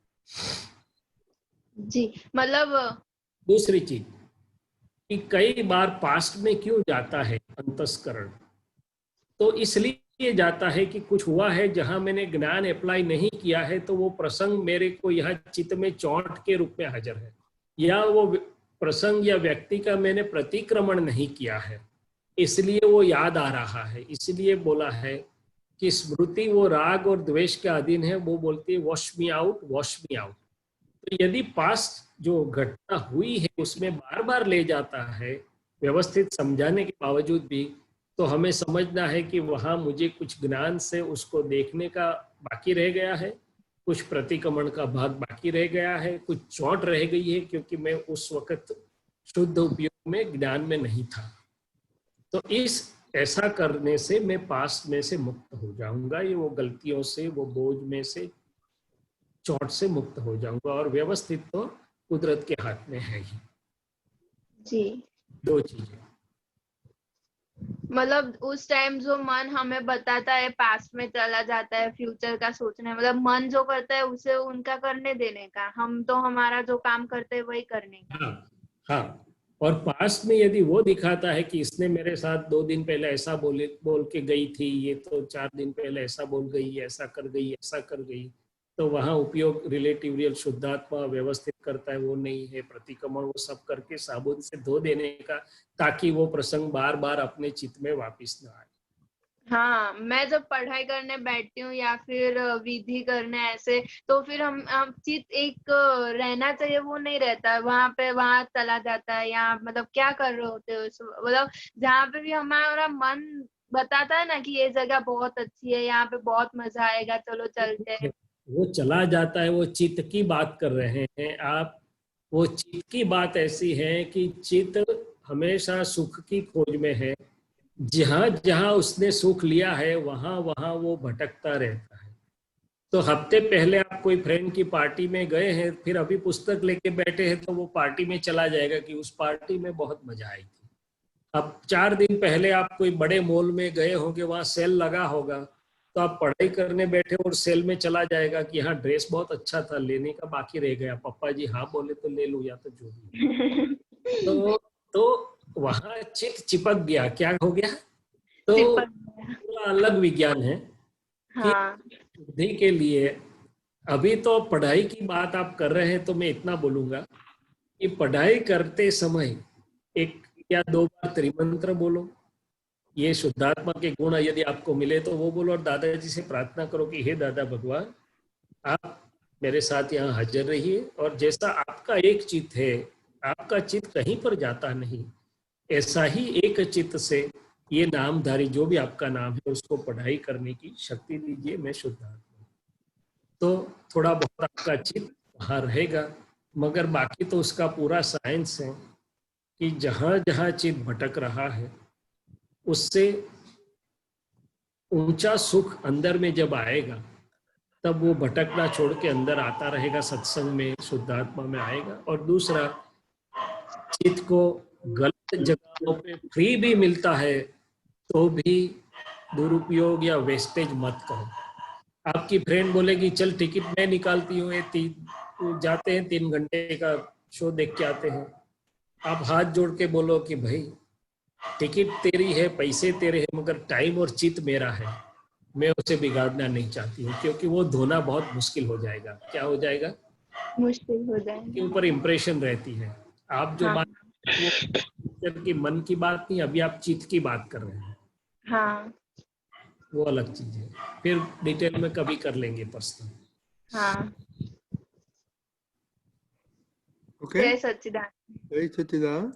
जी। मतलब दूसरी चीज कि कई बार पास्ट में क्यों जाता है अंतस्करण, तो इसलिए जाता है कि कुछ हुआ है जहां मैंने ज्ञान अप्लाई नहीं किया है, तो वो प्रसंग मेरे को यहाँ चित्त में चोट के रूप में हाजिर है, या वो प्रसंग या व्यक्ति का मैंने प्रतिक्रमण नहीं किया है, इसलिए वो याद आ रहा है। इसलिए बोला है कि स्मृति वो राग और द्वेष के अधीन है, वो बोलती है wash me out, wash me out. तो यदि पास्ट जो घटना हुई है उसमें बार बार ले जाता है व्यवस्थित समझाने के बावजूद भी, तो हमें समझना है कि वहां मुझे कुछ ज्ञान से उसको देखने का बाकी रह गया है, कुछ प्रतिक्रमण का भाग बाकी रह गया है, कुछ चोट रह गई है, क्योंकि मैं उस वक्त शुद्ध उपयोग में ज्ञान में नहीं था। तो इस ऐसा करने से मैं पास्ट में से मुक्त हो जाऊंगा, ये वो गलतियों से, वो बोझ में से, चोट से मुक्त हो जाऊंगा। और व्यवस्थित तो कुदरत के हाथ में है ही। जी, दो चीजें, मतलब उस टाइम जो मन हमें बताता है पास्ट में चला जाता है, फ्यूचर का सोचना है, मतलब मन जो करता है उसे उनका करने देने का, हम तो हमारा जो काम करते हैं वही करने का। हाँ। और पास्ट में यदि वो दिखाता है कि इसने मेरे साथ 2 दिन पहले ऐसा बोल के गई थी, ये तो 4 दिन पहले ऐसा बोल गई, ऐसा कर गई, ऐसा कर गई, तो वहाँ उपयोग रिलेटिव रियल शुद्धात्मा व्यवस्थित करता है, वो नहीं है। प्रतिक्रमण वो सब करके साबुन से धो देने का, ताकि वो प्रसंग बार बार अपने चित्त में वापिस ना आए। हाँ, मैं जब पढ़ाई करने बैठती हूँ या फिर विधि करने ऐसे, तो फिर हम चित्त एक रहना चाहिए, वो नहीं रहता है, वहां चला जाता है। या मतलब क्या कर रहे होते हो, मतलब जहाँ पे भी हमारा मन बताता है ना कि ये जगह बहुत अच्छी है, यहाँ पे बहुत मजा आएगा, चलो चलते हैं, वो चला जाता है। वो चित्त की बात कर रहे हैं आप। वो चित्त की बात ऐसी है कि चित्त हमेशा सुख की खोज में है। जहां जहां उसने सुख लिया है वहां वहां वो भटकता रहता है। तो हफ्ते पहले आप कोई फ्रेंड की पार्टी में गए हैं, फिर अभी पुस्तक लेके बैठे हैं, तो वो पार्टी में चला जाएगा कि उस पार्टी में बहुत मजा आई थी। अब 4 दिन पहले आप कोई बड़े मॉल में गए होंगे, वहां सेल लगा होगा, तो आप पढ़ाई करने बैठे और सेल में चला जाएगा कि हाँ ड्रेस बहुत अच्छा था, लेने का बाकी रह गया, पापा जी हाँ बोले तो ले लूं, या तो जो भी। तो वहां चित्त चिपक गया। क्या हो गया? तो पूरा अलग विज्ञान है। हाँ। शुद्धि के लिए अभी तो पढ़ाई की बात आप कर रहे हैं, तो मैं इतना बोलूंगा कि पढ़ाई करते समय 1 या 2 बार त्रिमंत्र बोलो। ये शुद्धात्मा के गुण यदि आपको मिले तो वो बोलो, और दादाजी से प्रार्थना करो कि हे दादा भगवान, आप मेरे साथ यहाँ हाजिर रहिए, और जैसा आपका एक चित्त है, आपका चित्त कहीं पर जाता नहीं, ऐसा ही एक चित्त से ये नामधारी जो भी आपका नाम है उसको पढ़ाई करने की शक्ति दीजिए। मैं शुद्धात्मा। तो थोड़ा बहुत आपका चित्त वहाँ रहेगा, मगर बाकी तो उसका पूरा साइंस है कि जहाँ जहाँ चित्त भटक रहा है, उससे ऊंचा सुख अंदर में जब आएगा, तब वो भटकना छोड़ के अंदर आता रहेगा, सत्संग में, शुद्धात्मा में आएगा। और दूसरा, चित्त को गलत जगहों पे फ्री भी मिलता है तो भी दुरुपयोग या वेस्टेज मत करो। आपकी फ्रेंड बोलेगी चल टिकट मैं निकालती हूँ, जाते हैं 3 घंटे का शो देख के आते हैं। आप हाथ जोड़ के बोलो कि भाई टिकट तेरी है, पैसे तेरे हैं, मगर टाइम और चित्त मेरा है, मैं उसे बिगाड़ना नहीं चाहती हूँ, क्योंकि वो धोना बहुत मुश्किल हो जाएगा। क्या हो जाएगा? मुश्किल हो जाएगा। के ऊपर इम्प्रेशन रहती है। आप जो बात की मन की बात नहीं, अभी आप चित्त की बात कर रहे हैं। हाँ, वो अलग चीज है, फिर डिटेल में कभी कर लेंगे पर्सनल। हाँ। ओके, जय सच्चिदानंद। जय सच्चिदानंद।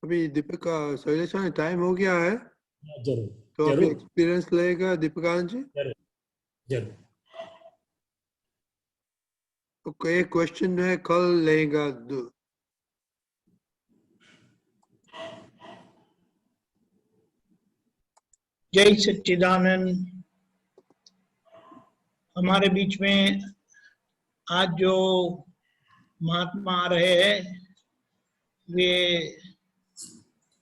अभी दीपिका शैलेशा, टाइम हो गया है, जरूर तो अभी जरूर एक्सपीरियंस लेगा दीपिका जी। जरूर। तो एक क्वेश्चन है, कल लेगा। जय सच्चिदानंद। हमारे बीच में आज जो महात्मा आ रहे हैं, वे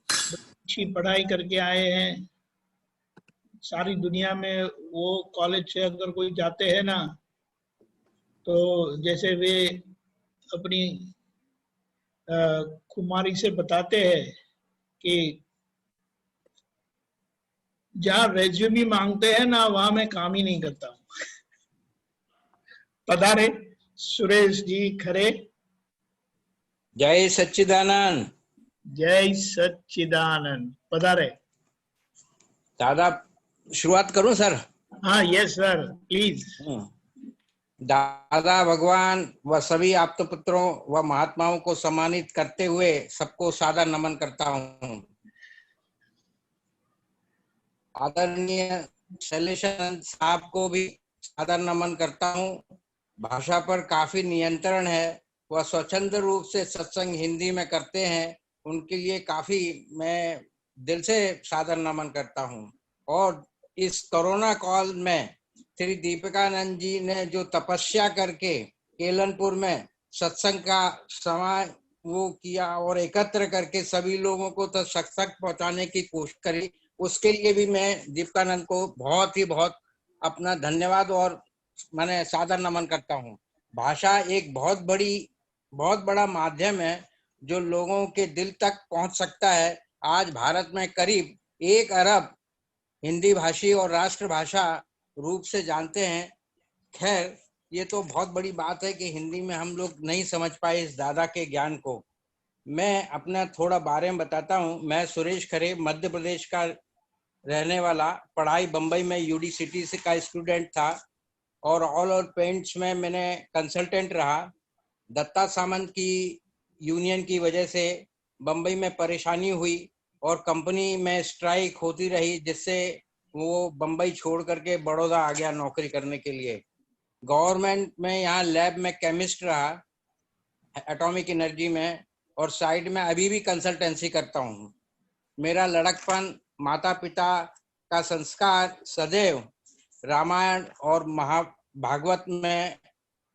अच्छी पढ़ाई करके आए हैं। सारी दुनिया में वो कॉलेज से अगर कोई जाते हैं ना, तो जैसे वे अपनी कुमारी से बताते हैं कि जहाँ रेज्यूमी मांगते हैं ना, वहां मैं काम ही नहीं करता हूँ। पधारे सुरेश जी खरे। जय सच्चिदानंद। जय सच्चिदानंद। पधारे। दादा शुरुआत करूं सर? हाँ यस सर प्लीज। दादा भगवान व सभी आप्तपुत्रों व महात्माओं को सम्मानित करते हुए सबको सादर नमन करता हूँ। आदरणीय शैलेशानंद साहब को भी सादर नमन करता हूँ। भाषा पर काफी नियंत्रण है, वह स्वच्छंद रूप से सत्संग हिंदी में करते हैं, उनके लिए काफी मैं दिल से सादर नमन करता हूँ। और इस कोरोना काल में श्री दीपिकानंद जी ने जो तपस्या करके केलनपुर में सत्संग का समय वो किया और एकत्र करके सभी लोगों को तो सत्संग पहुंचाने की कोशिश करी, उसके लिए भी मैं दीपिकानंद को बहुत अपना धन्यवाद और मैंने सादर नमन करता हूँ। भाषा एक बहुत बड़ा माध्यम है जो लोगों के दिल तक पहुंच सकता है। आज भारत में करीब 1 अरब हिंदी भाषी और राष्ट्रभाषा रूप से जानते हैं। खैर ये तो बहुत बड़ी बात है कि हिंदी में हम लोग नहीं समझ पाए इस दादा के ज्ञान को। मैं अपना थोड़ा बारे में बताता हूँ। मैं सुरेश खरे मध्य प्रदेश का रहने वाला, पढ़ाई बम्बई में यूडीसीटी से का स्टूडेंट था और ऑल ओवर पेंट्स में मैंने कंसल्टेंट रहा। दत्ता सामंत की यूनियन की वजह से बम्बई में परेशानी हुई और कंपनी में स्ट्राइक होती रही, जिससे वो बम्बई छोड़ करके बड़ौदा आ गया नौकरी करने के लिए। गवर्नमेंट में यहाँ लैब में केमिस्ट रहा एटॉमिक एनर्जी में, और साइड में अभी भी कंसल्टेंसी करता हूँ। मेरा लड़कपन, माता पिता का संस्कार सदैव रामायण और महाभागवत में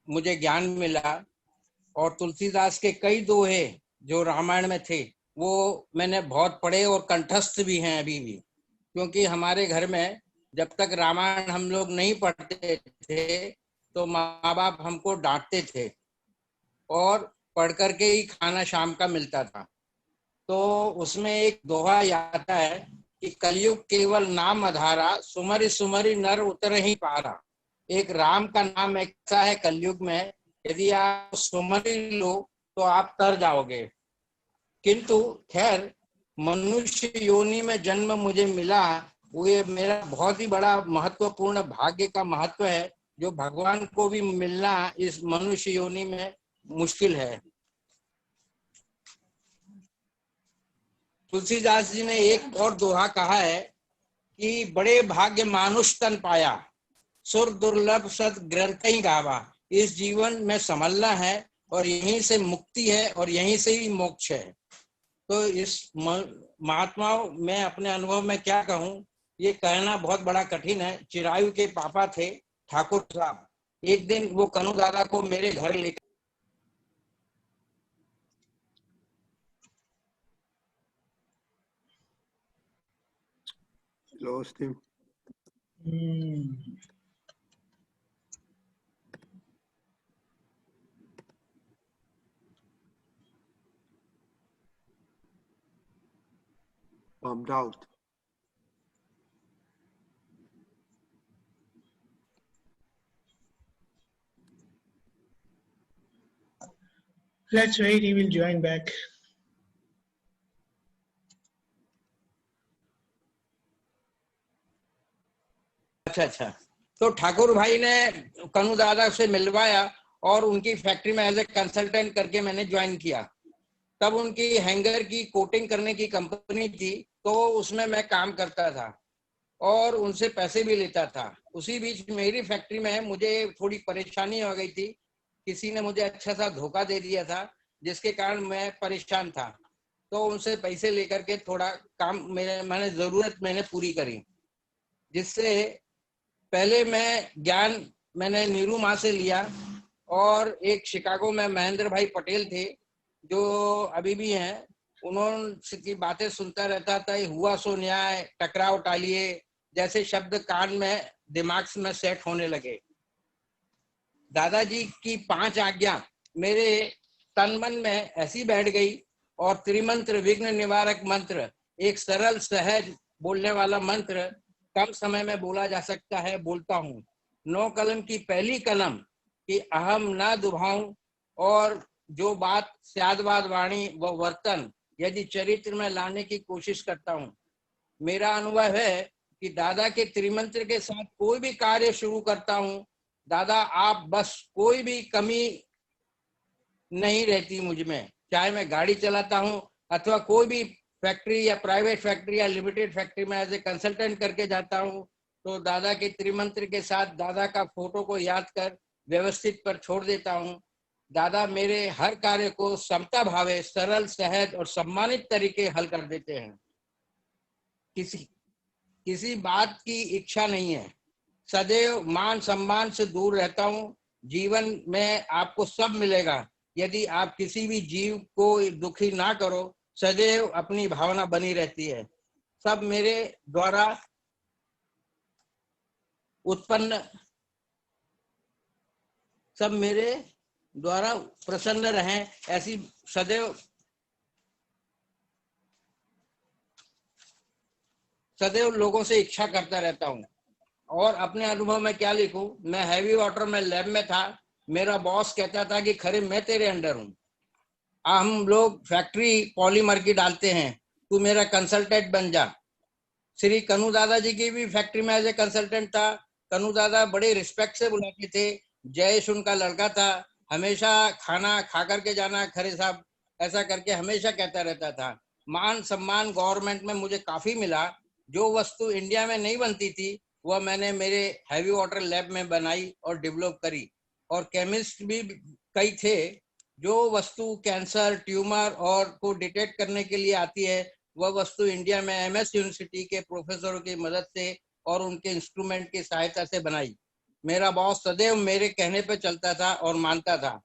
मुझे ज्ञान मिला, और तुलसीदास के कई दोहे जो रामायण में थे वो मैंने बहुत पढ़े और कंठस्थ भी हैं अभी भी, क्योंकि हमारे घर में जब तक रामायण हम लोग नहीं पढ़ते थे तो माँ बाप हमको डांटते थे और पढ़ करके ही खाना शाम का मिलता था। तो उसमें एक दोहा आता है कि कलयुग केवल नाम अधारा, सुमरि सुमरि नर उतर ही पारा। एक राम का नाम ऐसा है कलयुग में, यदि आप सुमरि लो तो आप तर जाओगे। किंतु खैर मनुष्य योनि में जन्म मुझे मिला, वो ये मेरा बहुत ही बड़ा महत्वपूर्ण भाग्य का महत्व है, जो भगवान को भी मिलना इस मनुष्य योनि में मुश्किल है। तुलसीदास जी ने एक और दोहा कहा है कि बड़े भाग्य मानुष तन पाया, सुर दुर्लभ सद ग्रंथ ही गावा। इस जीवन में संभलना है और यहीं से मुक्ति है और यहीं से ही मोक्ष है। तो इस महात्माओं में अपने अनुभव में क्या कहूँ, ये कहना बहुत बड़ा कठिन है। चिरायु के पापा थे ठाकुर साहब। एक दिन वो कनु दादा को मेरे घर लेकर lost him. Bombed out. Let's wait, he will join back. अच्छा, तो ठाकुर भाई ने कनु दादा से मिलवाया और उनकी फैक्ट्री में एज ए कंसल्टेंट करके मैंने ज्वाइन किया। तब उनकी हैंगर की कोटिंग करने की कंपनी थी, तो उसमें मैं काम करता था और उनसे पैसे भी लेता था। उसी बीच मेरी फैक्ट्री में मुझे थोड़ी परेशानी हो गई थी, किसी ने मुझे अच्छा सा धोखा दे दिया था, जिसके कारण मैं परेशान था। तो उनसे पैसे लेकर के थोड़ा काम मैंने जरूरत पूरी करी, जिससे पहले मैं ज्ञान मैंने नीरू माँ से लिया, और एक शिकागो में महेंद्र भाई पटेल थे जो अभी भी हैं, उन्होंने की बातें सुनता रहता था। हुआ सो न्याय, टकराव टालिए जैसे शब्द कान में दिमाग में सेट होने लगे। दादाजी की 5 आज्ञा मेरे तन मन में ऐसी बैठ गई, और त्रिमंत्र विघ्न निवारक मंत्र, एक सरल सहज बोलने वाला मंत्र, कम समय में बोला जा सकता है, बोलता हूँ। 9 कलम की पहली कलम कि अहम ना दुभाऊं, और जो बात स्यादवाद वाणी व वर्तन यदि चरित्र में लाने की कोशिश करता हूँ। मेरा अनुभव है कि दादा के त्रिमंत्र के साथ कोई भी कार्य शुरू करता हूँ, दादा आप बस कोई भी कमी नहीं रहती मुझ में, चाहे मैं गाड़ी चलाता हूँ अथवा कोई भी फैक्ट्री या प्राइवेट फैक्ट्री या लिमिटेड फैक्ट्री में एज ए कंसल्टेंट करके जाता हूँ, तो दादा के त्रिमंत्र के साथ दादा का फोटो को याद कर व्यवस्थित पर छोड़ देता हूँ। दादा मेरे हर कार्य को समता भावे, सरल, सहज और सम्मानित तरीके हल कर देते हैं। किसी बात की इच्छा नहीं है। सदैव मान सम्मान से दूर रहता हूँ। जीवन में आपको सब मिलेगा यदि आप किसी भी जीव को दुखी ना करो। सदैव अपनी भावना बनी रहती है। सब मेरे द्वारा उत्पन्न, सब मेरे द्वारा प्रसन्न रहें, ऐसी सदैव लोगों से इच्छा करता रहता हूँ। और अपने अनुभव में क्या लिखूं, मैं हैवी वाटर में लैब में था, मेरा बॉस कहता था कि खरे मैं तेरे अंडर हूँ, हम लोग फैक्ट्री पॉलीमर की डालते हैं, तू मेरा कंसल्टेंट बन जा। श्री कन्हू दादा जी की भी फैक्ट्री में एज ए कंसल्टेंट था। कन्हू दादा बड़े रिस्पेक्ट से बुलाते थे। जयेश उनका लड़का था, हमेशा खाना खा करके जाना खरे साहब, ऐसा करके हमेशा कहता रहता था। मान सम्मान गवर्नमेंट में मुझे काफी मिला। जो वस्तु इंडिया में नहीं बनती थी वह मैंने मेरे हैवी वाटर लैब में बनाई और डेवलप करी। और केमिस्ट भी कई थे। जो वस्तु कैंसर, ट्यूमर और को डिटेक्ट करने के लिए आती है, वह वस्तु इंडिया में MS यूनिवर्सिटी के प्रोफेसरों की मदद से और उनके इंस्ट्रूमेंट की सहायता से बनाई। मेरा बॉस सदैव मेरे कहने पे चलता था और मानता था।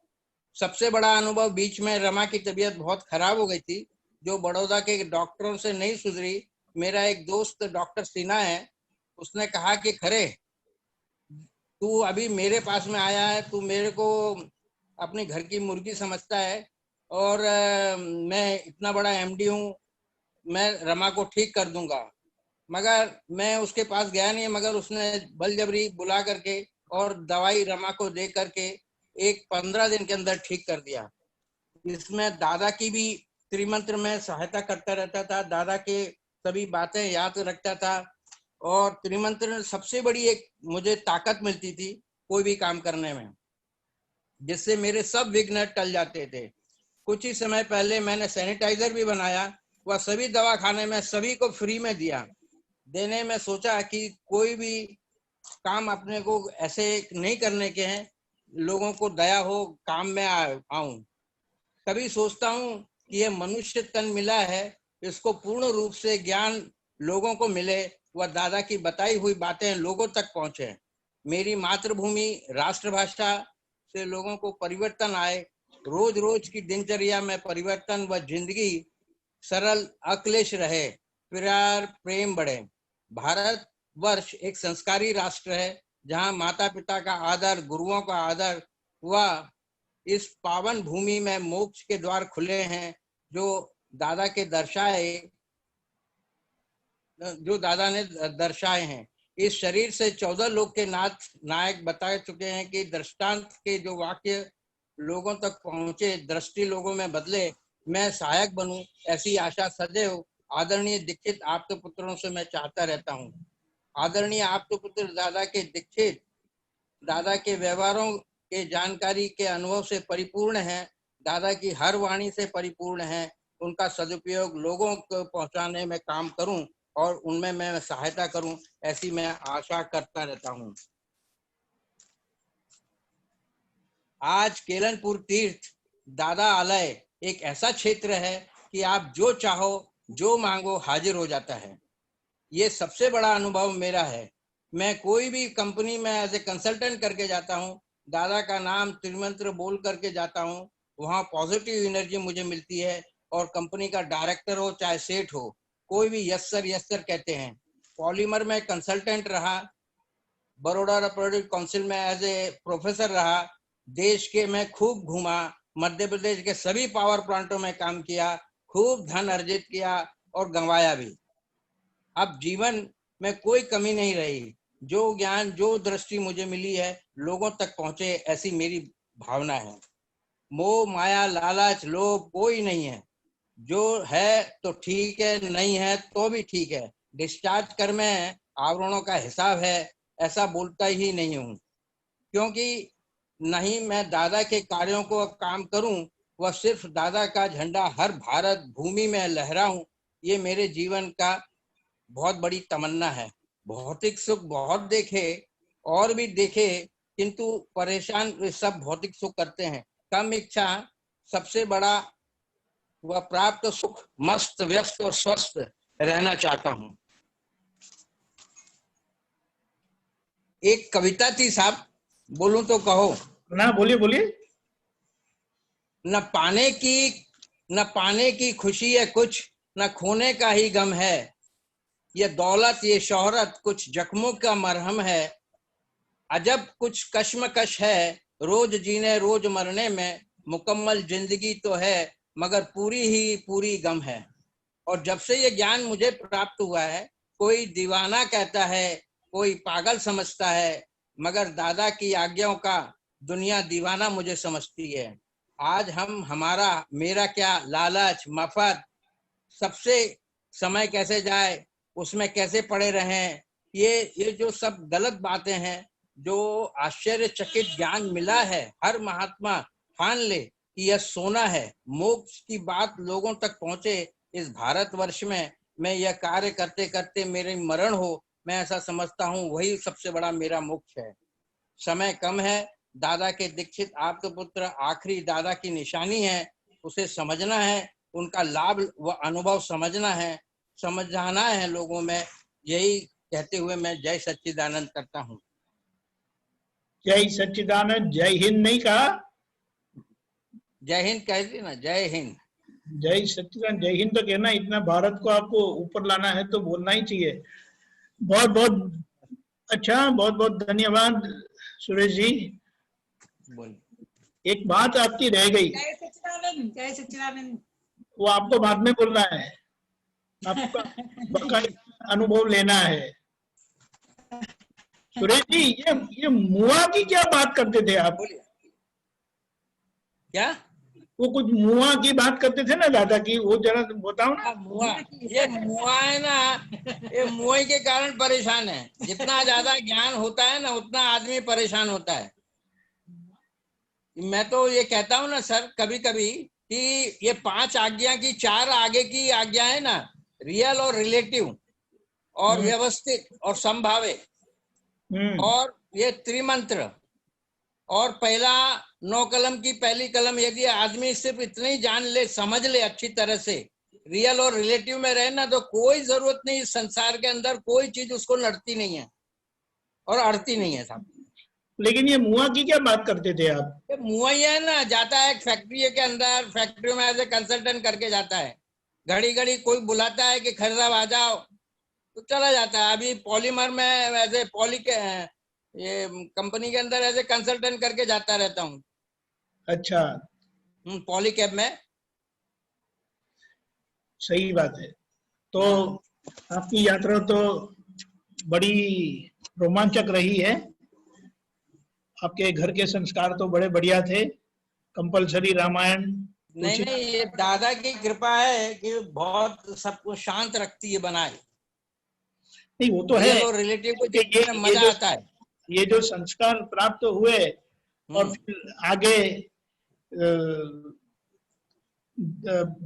सबसे बड़ा अनुभव, बीच में रमा की तबीयत बहुत खराब हो गई थी, जो बड़ौदा के डॉक्टरों से नहीं सुधरी। मेरा एक दोस्त डॉक्टर सिन्हा है, उसने कहा कि खरे तू अभी मेरे पास में आया है, तू मेरे को अपने घर की मुर्गी समझता है और मैं इतना बड़ा MD हूँ, मैं रमा को ठीक कर दूंगा। मगर मैं उसके पास गया नहीं, मगर उसने बलजबरी बुला करके और दवाई रमा को दे करके 15 दिन के अंदर ठीक कर दिया। इसमें दादा की भी त्रिमंत्र में सहायता करता रहता था, दादा के सभी बातें याद रखता था। और त्रिमंत्र सबसे बड़ी एक मुझे ताकत मिलती थी कोई भी काम करने में, जिससे मेरे सब विघ्न टल जाते थे। कुछ ही समय पहले मैंने सैनिटाइजर भी बनाया, वह सभी दवाखाने में सभी को फ्री में दिया। देने में सोचा कि कोई भी काम अपने को ऐसे नहीं करने के हैं, लोगों को दया हो, काम में आऊं। कभी सोचता हूं कि यह मनुष्य तन मिला है, इसको पूर्ण रूप से ज्ञान लोगों को मिले, वह दादा की बताई हुई बातें लोगों तक पहुंचे। मेरी मातृभूमि राष्ट्रभाषा से लोगों को परिवर्तन आए, रोज रोज की दिनचर्या में परिवर्तन व जिंदगी सरल अक्लेश रहे, प्यार प्रेम बढ़े। भारत वर्ष एक संस्कारी राष्ट्र है, जहां माता पिता का आदर, गुरुओं का आदर व इस पावन भूमि में मोक्ष के द्वार खुले हैं, जो दादा ने दर्शाए हैं। इस शरीर से 14 लोक के नायक बता चुके हैं कि दृष्टांत के जो वाक्य लोगों तक पहुंचे, दृष्टि लोगों में बदले, मैं सहायक बनूं, ऐसी आशा सदैव आदरणीय दीक्षित आप्त पुत्रों से मैं चाहता रहता हूं। आदरणीय आप्त पुत्र दादा के दीक्षित, दादा के व्यवहारों के जानकारी के अनुभव से परिपूर्ण है, दादा की हर वाणी से परिपूर्ण है। उनका सदुपयोग लोगों को पहुंचाने में काम करूं और उनमें मैं सहायता करूं, ऐसी मैं आशा करता रहता हूं। आज केलनपुर तीर्थ दादा आलय एक ऐसा क्षेत्र है कि आप जो चाहो, जो मांगो, हाजिर हो जाता है। ये सबसे बड़ा अनुभव मेरा है। मैं कोई भी कंपनी में एज ए कंसल्टेंट करके जाता हूँ, दादा का नाम त्रिमंत्र बोल करके जाता हूँ, वहाँ पॉजिटिव एनर्जी मुझे मिलती है। और कंपनी का डायरेक्टर हो चाहे सेठ हो, कोई भी यस सर कहते हैं। पॉलीमर में कंसल्टेंट रहा, बड़ौदा प्रोडक्ट काउंसिल में एज ए प्रोफेसर रहा, देश के मैं खूब घूमा, मध्य प्रदेश के सभी पावर प्लांटों में काम किया, खूब धन अर्जित किया और गंवाया भी। अब जीवन में कोई कमी नहीं रही। जो ज्ञान, जो दृष्टि मुझे मिली है, लोगों तक पहुंचे, ऐसी मेरी भावना है। मोह माया लालच लोभ कोई नहीं है। जो है तो ठीक है, नहीं है तो भी ठीक है। डिस्चार्ज कर में आवरणों का हिसाब है, ऐसा बोलता ही नहीं हूँ, क्योंकि नहीं मैं दादा के कार्यों को काम करूं, वह सिर्फ दादा का झंडा हर भारत भूमि में लहराऊं, ये मेरे जीवन का बहुत बड़ी तमन्ना है। भौतिक सुख बहुत देखे और भी देखे, किंतु परेशान वे सब भौतिक सुख करते हैं। कम इच्छा सबसे बड़ा वह प्राप्त सुख, मस्त व्यस्त और स्वस्थ रहना चाहता हूं। एक कविता थी साहब, बोलूं तो कहो? ना, बोलिए बोलिए। न पाने की खुशी है कुछ, न खोने का ही गम है। ये दौलत ये शोहरत कुछ जख्मों का मरहम है। अजब कुछ कश्मकश है, रोज जीने रोज मरने में। मुकम्मल जिंदगी तो है मगर पूरी ही पूरी गम है। और जब से ये ज्ञान मुझे प्राप्त हुआ है, कोई दीवाना कहता है, कोई पागल समझता है, मगर दादा की आज्ञाओं का दुनिया दीवाना मुझे समझती है। आज हम हमारा मेरा क्या लालच मफत, सबसे समय कैसे जाए उसमें कैसे पड़े रहें, ये जो सब गलत बातें हैं, जो आश्चर्यचकित ज्ञान मिला है, हर महात्मा ठान ले कि यह सोना है। मोक्ष की बात लोगों तक पहुंचे इस भारतवर्ष में। मैं यह कार्य करते करते मेरे मरण हो, मैं ऐसा समझता हूँ, वही सबसे बड़ा मेरा मोक्ष है। समय कम है, दादा के दीक्षित आप्तपुत्र आखिरी दादा की निशानी है, उसे समझना है, उनका लाभ व अनुभव समझना है, समझाना है लोगों में। यही कहते हुए मैं जय सच्चिदानंद करता हूँ। जय सच्चिदानंद। जय हिंद नहीं कहा? जय हिंद कहते ना, जय हिंद। जय सच्चिदानंद, जय हिंद तो कहना। इतना भारत को आपको ऊपर लाना है तो बोलना ही चाहिए। बहुत बहुत अच्छा, बहुत बहुत धन्यवाद सुरेश जी। एक बात आपकी रह गई। जय सच्चिदानंद, जय सच्चिदानंद। वो आपको बाद में बोलना है, आपका बकाया अनुभव लेना है। सुरेश जी, ये मुआ की क्या बात करते थे आप? क्या? वो कुछ मुआ की बात करते थे ना दादा की, वो जरा बताओ ना। मुआ, ये मुआ है ना, ये मुआ के कारण परेशान है। जितना ज्यादा ज्ञान होता है ना, उतना आदमी परेशान होता है। मैं तो ये कहता हूँ ना सर, कभी कभी कि ये 5 आज्ञा की 4 आगे की आज्ञा है ना, रियल और रिलेटिव और व्यवस्थित और संभावे, और ये त्रिमंत्र, और पहला 9 कलम की पहली कलम, यदि आदमी सिर्फ इतने ही जान ले, समझ ले अच्छी तरह से, रियल और रिलेटिव में रहे ना, तो कोई जरूरत नहीं, इस संसार के अंदर कोई चीज उसको नड़ती नहीं है और अड़ती नहीं है साहब। लेकिन ये मुआ की क्या बात करते थे आप? ये मुआ ही है ना, जाता है फैक्ट्री के अंदर, फैक्ट्री में एज ए कंसल्टेंट करके जाता है। घड़ी घड़ी कोई बुलाता है कि खैर साहब आ जाओ, तो चला जाता है। अभी पॉलीमर में एज ए पॉली के ये कंपनी के अंदर एज ए कंसल्टेंट करके जाता रहता हूँ। अच्छा। पॉली कैब में। सही बात है। तो आपकी यात्रा तो बड़ी रोमांचक रही है। आपके घर के संस्कार तो बड़े बढ़िया थे। कंपलसरी रामायण। नहीं, ये दादा की कृपा है कि बहुत सबको शांत रखती है बनाए। नहीं, वो तो है। रिलेटिव को देखने में मजा आता है। ये जो संस्कार प्राप्त हुए और फिर आगे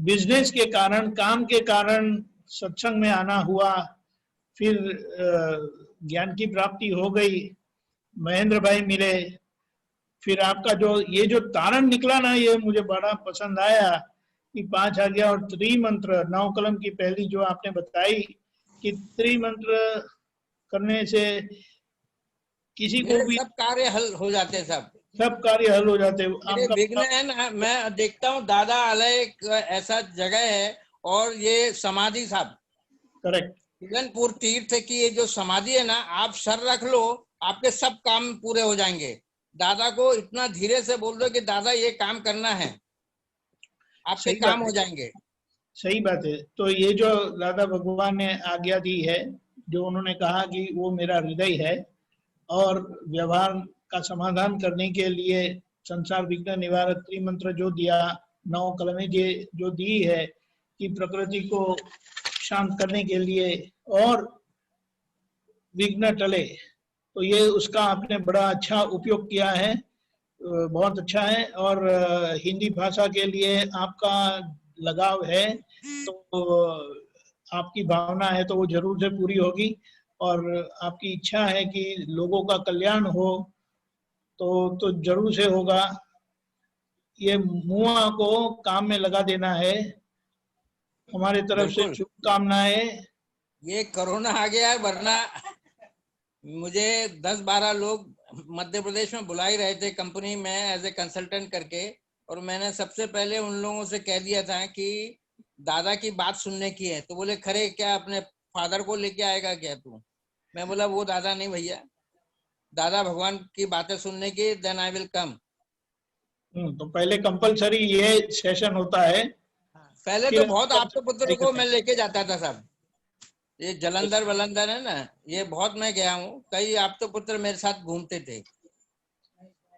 बिजनेस के कारण, काम के कारण सत्संग में आना हुआ, फिर ज्ञान की प्राप्ति हो गई, महेंद्र भाई मिले, फिर आपका जो ये जो तारण निकला ना, ये मुझे बड़ा पसंद आया कि 5 आज्ञा और त्रिमंत्र, 9 कलम की पहली जो आपने बताई कि त्रिमंत्र करने से किसी को भी सब कार्य हल हो जाते हैं। सब कार्य हल हो जाते हैं। विघ्न है ना, मैं देखता हूँ दादा आलय एक ऐसा जगह है, और ये समाधि साहब करेक्ट किलनपुर तीर्थ की ये जो समाधि है ना, आप सर रख लो, आपके सब काम पूरे हो जाएंगे। दादा को इतना धीरे से बोल दो कि दादा ये काम करना है, आपके काम हो जाएंगे। सही बात है। तो ये जो दादा भगवान ने आज्ञा दी है, जो उन्होंने कहा कि वो मेरा हृदय है और व्यवहार का समाधान करने के लिए संसार विघ्न निवारक त्रिमंत्र जो दिया, 9 कलमें जो दी है कि प्रकृति को शांत करने के लिए और विघ्न टले, तो ये उसका आपने बड़ा अच्छा उपयोग किया है, बहुत अच्छा है। और हिंदी भाषा के लिए आपका लगाव है, तो आपकी भावना है तो वो जरूर से पूरी होगी। और आपकी इच्छा है कि लोगों का कल्याण हो तो जरूर से होगा। ये मुआ को काम में लगा देना है, हमारे तरफ से शुभकामनाएं। ये कोरोना आ गया है, वरना मुझे 10-12 लोग मध्य प्रदेश में बुला ही रहे थे कंपनी में एज ए कंसल्टेंट करके, और मैंने सबसे पहले उन लोगों से कह दिया था कि दादा की बात सुनने की है। तो बोले खरे क्या अपने फादर को लेके आएगा क्या तू? मैं बोला वो दादा नहीं भैया, दादा भगवान की बातें सुनने की, देन आई विल कम। तो पहले कंपलसरी ये सेशन होता है। पहले तो बहुत आपके पुत्र को मैं लेके जाता था साहब, ये जलंधर वलंदर है ना, ये बहुत मैं गया हूँ, कई आप तो पुत्र मेरे साथ घूमते थे।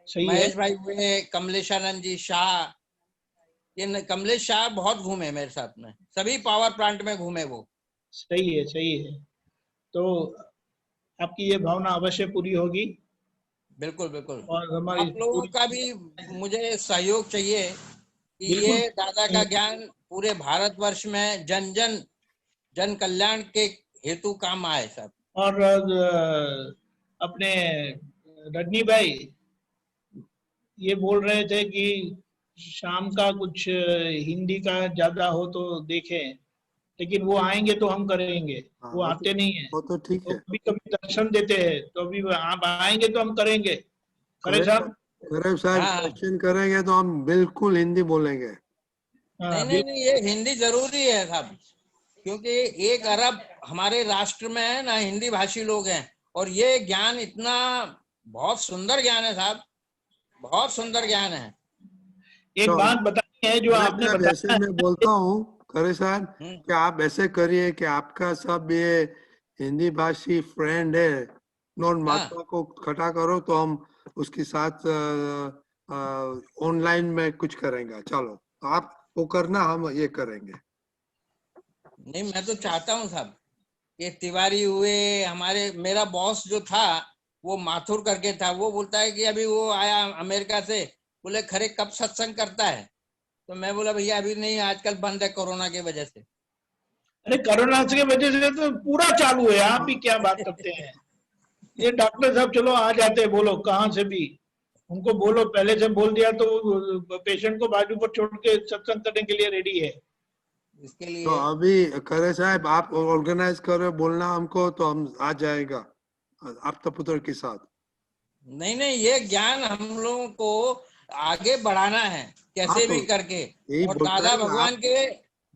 महेश भाई हुए, कमलेशानंद जी शाह, ये कमलेश शाह बहुत घूमे मेरे साथ में, सभी पावर प्लांट में घूमे वो। सही है, सही है। तो आपकी ये भावना अवश्य पूरी होगी। बिल्कुल बिल्कुल। और हमारी आप लोगों का भी मुझे सहयोग चाहिए कि ये दादा का ज्ञान पूरे भारतवर्ष में जन कल्याण के हेतु काम आए सब। और अपने रजनी भाई ये बोल रहे थे कि शाम का कुछ हिंदी का ज्यादा हो तो देखें, लेकिन वो आएंगे तो हम करेंगे। वो आते नहीं है, वो तो ठीक है। कभी कभी दर्शन देते हैं, तो अभी आप आएंगे तो हम करेंगे। करे साहब क्वेश्चन करेंगे तो हम बिल्कुल हिंदी बोलेंगे। नहीं, ये हिंदी जरूरी है साहब, क्योंकि 1 अरब हमारे राष्ट्र में है ना हिंदी भाषी लोग हैं, और ये ज्ञान इतना बहुत सुंदर ज्ञान है साहब, बहुत सुंदर ज्ञान है। एक बात बतानी है जो आपने बताया। जैसे मैं बोलता हूँ करे साहब कि आप ऐसे करिए कि आपका सब ये हिंदी भाषी फ्रेंड है नॉन महात्मा को खड़ा करो, तो हम उसके साथ ऑनलाइन में कुछ करेंगे। चलो आप वो करना, हम ये करेंगे। नहीं, मैं तो चाहता हूँ साहब, ये तिवारी हुए हमारे, मेरा बॉस जो था वो माथुर करके था, वो बोलता है कि अभी वो आया अमेरिका से, बोले खरे कब सत्संग करता है? तो मैं बोला भैया अभी नहीं, आजकल बंद है कोरोना की वजह से। अरे कोरोना की वजह से तो पूरा चालू है, आप भी क्या बात करते हैं। ये डॉक्टर साहब चलो आ जाते हैं, बोलो कहाँ से भी, उनको बोलो, पहले से बोल दिया तो पेशेंट को बाजू पर छोड़ के सत्संग करने के लिए रेडी है। इसके लिए तो अभी करे साहब आप ऑर्गेनाइज करो, बोलना हमको, तो हम आ जाएगा आप तो पुत्र के साथ। नहीं, ये ज्ञान हम लोगों को आगे बढ़ाना है कैसे भी करके, और दादा भगवान के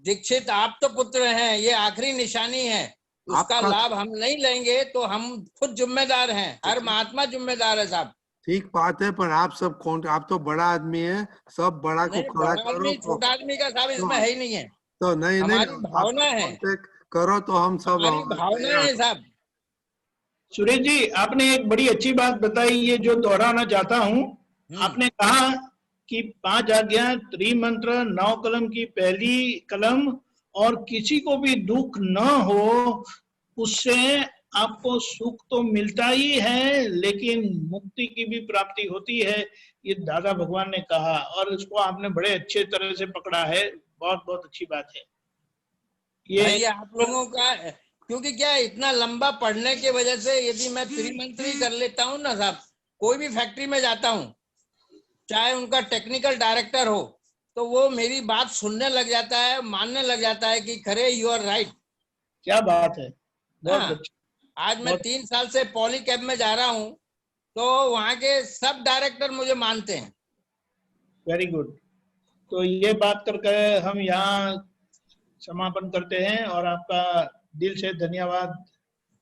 दीक्षित आप तो पुत्र हैं, ये आखिरी निशानी है, उसका लाभ हम नहीं लेंगे तो हम खुद जिम्मेदार हैं, हर महात्मा जिम्मेदार है साहब। ठीक बात है, पर आप सब कौन, आप तो बड़ा आदमी है, सब बड़ा को खड़ा करो। छोटा आदमी का साहब इसमें है ही नहीं है, तो नहीं भावना है करो तो हम सब भावना है साहब। सुरेश जी आपने एक बड़ी अच्छी बात बताई, ये जो दोहराना चाहता हूँ। आपने कहा कि 5 आज्ञा, त्रिमंत्र, 9 कलम की पहली कलम, और किसी को भी दुख न हो, उससे आपको सुख तो मिलता ही है लेकिन मुक्ति की भी प्राप्ति होती है, ये दादा भगवान ने कहा, और इसको आपने बड़े अच्छे तरह से पकड़ा है। बहुत बहुत अच्छी बात है ये आप लोगों का, क्योंकि क्या इतना लंबा पढ़ने की वजह से यदि मैं त्रिमंत्री कर लेता हूँ ना साहब, कोई भी फैक्ट्री में जाता हूँ, चाहे उनका टेक्निकल डायरेक्टर हो, तो वो मेरी बात सुनने लग जाता है, मानने लग जाता है कि खरे यू आर राइट। क्या बात है, बहुत आज मैं 3 साल से पॉलीकैब में जा रहा हूँ, तो वहाँ के सब डायरेक्टर मुझे मानते हैं। Very good. तो ये बात करके हम यहाँ समापन करते हैं और आपका दिल से धन्यवाद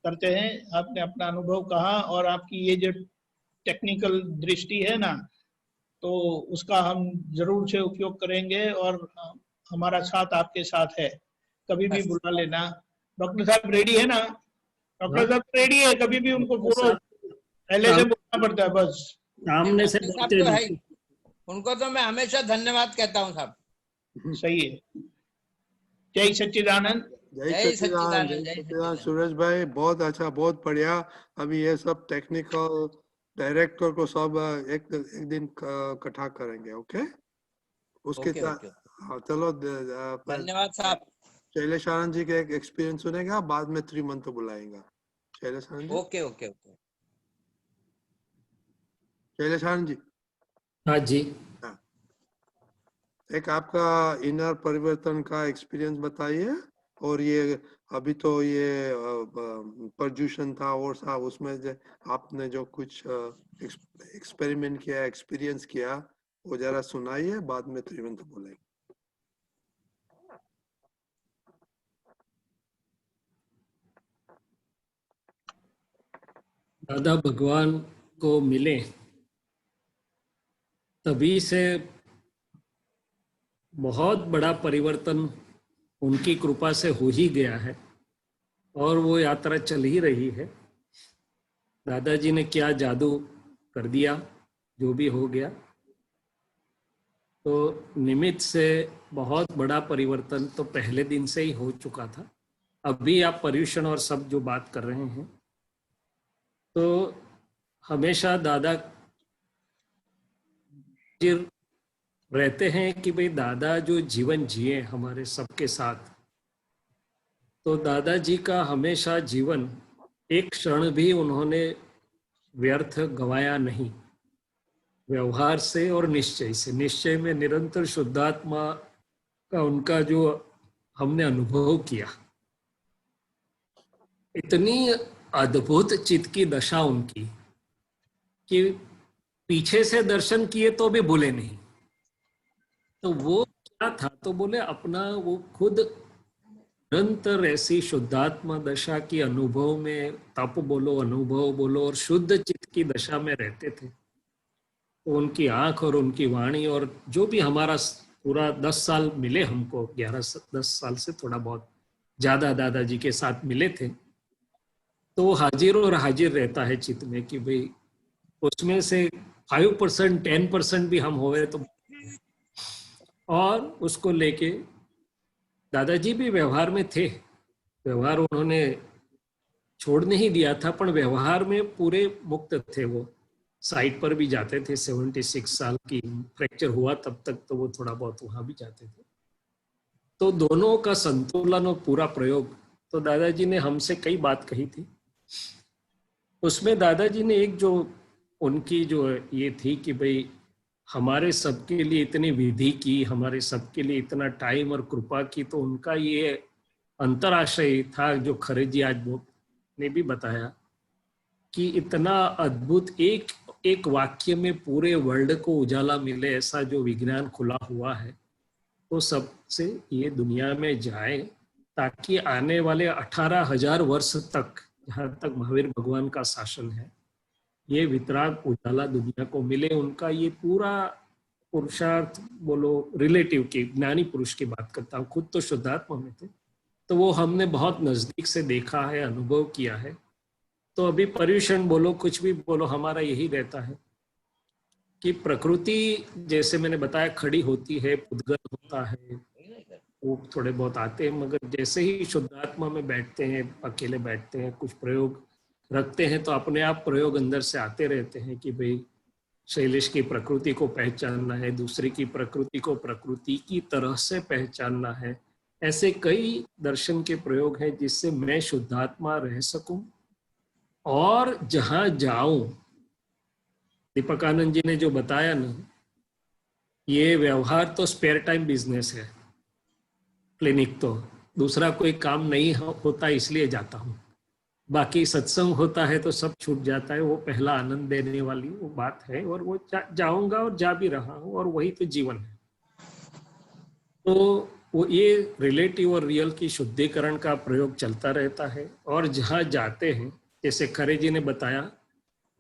करते हैं। आपने अपना अनुभव कहा और आपकी ये जो टेक्निकल दृष्टि है ना, तो उसका हम जरूर से उपयोग करेंगे और हमारा साथ आपके साथ है, कभी भी बुला लेना। डॉक्टर साहब रेडी है ना? डॉक्टर साहब रेडी है, कभी भी उनको पूरा पहले से बोलना पड़ता है, बस सामने से उनको तो मैं हमेशा धन्यवाद कहता हूँ साहब। सही है। जय सच्चिदानंद। जय सच्चिदानंद, जय सच्चिदानंद। सुरेश भाई बहुत अच्छा, बहुत बढ़िया। अभी ये सब टेक्निकल डायरेक्टर को सब एक दिन इकट्ठा करेंगे। ओके, उसके साथ हाँ चलो। धन्यवाद साहब। शैलेश आनंद जी के एक एक्सपीरियंस सुनेगा, बाद में श्रीमंत बुलाएगा। Shailesh Anand ji. Okay okay okay. Shailesh Anand ji. हाँ जी। हाँ, एक आपका इनर परिवर्तन का एक्सपीरियंस बताइए। और ये अभी तो ये प्रदूषण था और था, उसमें आपने जो कुछ एक्सपेरिमेंट किया, एक्सपीरियंस किया, वो जरा सुनाइए, बाद में श्रीमंत बोलेंगे। दादा भगवान को मिले तभी से बहुत बड़ा परिवर्तन उनकी कृपा से हो ही गया है और वो यात्रा चल ही रही है। दादाजी ने क्या जादू कर दिया, जो भी हो गया, तो निमित्त से बहुत बड़ा परिवर्तन तो पहले दिन से ही हो चुका था। अभी आप पर्यूषण और सब जो बात कर रहे हैं, तो हमेशा दादा रहते हैं कि भाई दादा जो जीवन जिए हमारे सबके साथ, तो दादाजी का हमेशा जीवन एक क्षण भी उन्होंने व्यर्थ गवाया नहीं। व्यवहार से और निश्चय से, निश्चय में निरंतर शुद्धात्मा का उनका जो हमने अनुभव किया, इतनी अद्भुत चित्त की दशा उनकी कि पीछे से दर्शन किए तो भी भूले नहीं। तो वो क्या था, तो बोले अपना वो खुद निरंतर ऐसी शुद्धात्मा दशा की अनुभव में, तप बोलो, अनुभव बोलो, और शुद्ध चित्त की दशा में रहते थे। तो उनकी आंख और उनकी वाणी और जो भी हमारा पूरा 10 साल मिले हमको, 11-10 साल से थोड़ा बहुत ज्यादा दादाजी के साथ मिले थे, तो हाजिर और हाजिर रहता है चित्त में कि भाई उसमें से 5% 10% भी हम होवे तो। और उसको लेके दादाजी भी व्यवहार में थे, व्यवहार उन्होंने छोड़ नहीं दिया था, पर व्यवहार में पूरे मुक्त थे। वो साइट पर भी जाते थे, 76 साल की फ्रैक्चर हुआ तब तक तो वो थोड़ा बहुत वहां भी जाते थे। तो दोनों का संतुलन और पूरा प्रयोग, तो दादाजी ने हमसे कई बात कही थी। उसमें दादाजी ने एक जो उनकी जो ये थी कि भाई हमारे सबके लिए इतनी विधि की, हमारे सबके लिए इतना टाइम और कृपा की, तो उनका ये अंतराशय था जो खरे जी आज ने भी बताया कि इतना अद्भुत एक वाक्य में पूरे वर्ल्ड को उजाला मिले, ऐसा जो विज्ञान खुला हुआ है, तो सबसे ये दुनिया में जाए, ताकि आने वाले 18,000 वर्ष तक, जहाँ तक महावीर भगवान का शासन है, ये वितराग उजाला दुनिया को मिले। उनका ये पूरा पुरुषार्थ बोलो, रिलेटिव की ज्ञानी पुरुष की बात करता हूँ, खुद तो शुद्धात्मा में थे, तो वो हमने बहुत नजदीक से देखा है, अनुभव किया है। तो अभी पर्यूषण बोलो, कुछ भी बोलो, हमारा यही रहता है कि प्रकृति जैसे मैंने बताया खड़ी होती है, उद्गत होता है, वो थोड़े बहुत आते हैं, मगर जैसे ही शुद्धात्मा में बैठते हैं, अकेले बैठते हैं, कुछ प्रयोग रखते हैं, तो अपने आप प्रयोग अंदर से आते रहते हैं कि भाई शैलेश की प्रकृति को पहचानना है, दूसरे की प्रकृति को प्रकृति की तरह से पहचानना है। ऐसे कई दर्शन के प्रयोग हैं जिससे मैं शुद्धात्मा रह सकूं और जहां जाऊं, दीपकानंद जी ने जो बताया ना, ये व्यवहार तो स्पेयर टाइम बिजनेस है, क्लिनिक तो दूसरा कोई काम नहीं होता इसलिए जाता हूँ, बाकी सत्संग होता है तो सब छूट जाता है, वो पहला आनंद देने वाली वो बात है, और वो जाऊंगा और जा भी रहा हूँ, और वही तो जीवन है। तो वो ये रिलेटिव और रियल की शुद्धिकरण का प्रयोग चलता रहता है। और जहाँ जाते हैं, जैसे खरे जी ने बताया,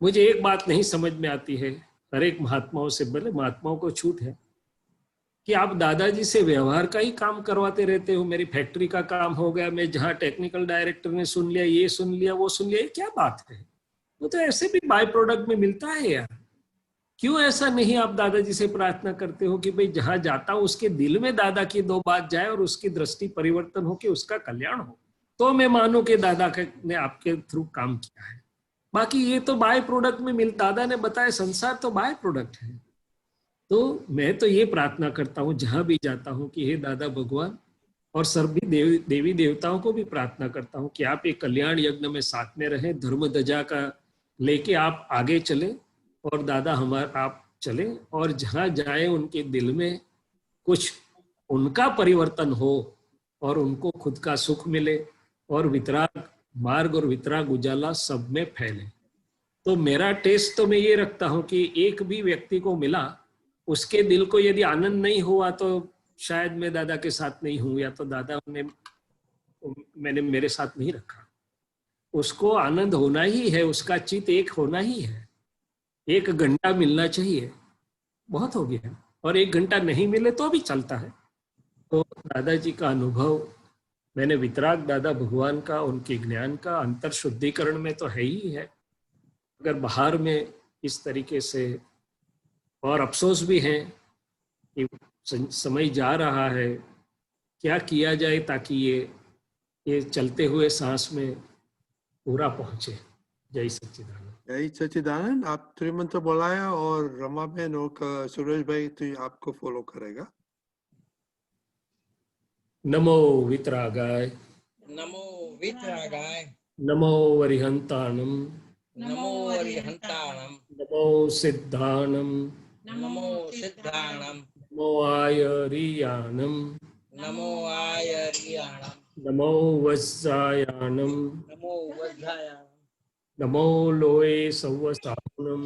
मुझे एक बात नहीं समझ में आती है हर एक महात्माओं से, भले महात्माओं को छूट है, कि आप दादाजी से व्यवहार का ही काम करवाते रहते हो। मेरी फैक्ट्री का काम हो गया, मैं जहाँ टेक्निकल डायरेक्टर ने सुन लिया, ये सुन लिया, वो सुन लिया, ये क्या बात है? वो तो ऐसे भी बाय प्रोडक्ट में मिलता है यार, क्यों ऐसा नहीं आप दादाजी से प्रार्थना करते हो कि भाई जहां जाता हूं उसके दिल में दादा की दो बात जाए और उसकी दृष्टि परिवर्तन हो कि उसका कल्याण हो, तो मैं मानूं कि दादा ने आपके थ्रू काम किया है। बाकी ये तो बाय प्रोडक्ट में मिल, दादा ने बताया संसार तो बाय प्रोडक्ट है। तो मैं तो ये प्रार्थना करता हूँ जहां भी जाता हूँ कि हे दादा भगवान, और सभी देवी देवताओं को भी प्रार्थना करता हूँ कि आप एक कल्याण यज्ञ में साथ में रहें, धर्म ध्वजा का लेके आप आगे चले और दादा आप चले, और जहां जाए उनके दिल में कुछ उनका परिवर्तन हो और उनको खुद का सुख मिले और वितराग मार्ग और वितराग उजाला सब में फैले। तो मेरा टेस्ट तो मैं ये रखता हूँ कि एक भी व्यक्ति को मिला, उसके दिल को यदि आनंद नहीं हुआ तो शायद मैं दादा के साथ नहीं हूं, या तो दादा ने मैंने मेरे साथ नहीं रखा। उसको आनंद होना ही है, उसका चित एक होना ही है। 1 घंटा मिलना चाहिए, बहुत हो गया, और 1 घंटा नहीं मिले तो भी चलता है। तो दादाजी का अनुभव मैंने वितराग दादा भगवान का, उनके ज्ञान का अंतर शुद्धिकरण में तो है ही है, अगर बाहर में इस तरीके से, और अफसोस भी है कि समय जा रहा है, क्या किया जाए ताकि ये चलते हुए सांस में पूरा पहुंचे। जय सच्चिदानंद। जय सच्चिदानंद। आप त्रिमंत्र बोलाया और रमा बहन और सुरेश भाई तो आपको फॉलो करेगा। नमो वितरागाय, नमो वितरागाय, नमो वरिहंताणम, नमो अरिहंताणम, नमो सिद्धाणम, नमो सिद्धाणम, नमो आयरियाणम, नमो आयरियाणम, नमो वज्रायाणम, नमो वज्रायाणम, नमो लोए सव्वसाहुणम,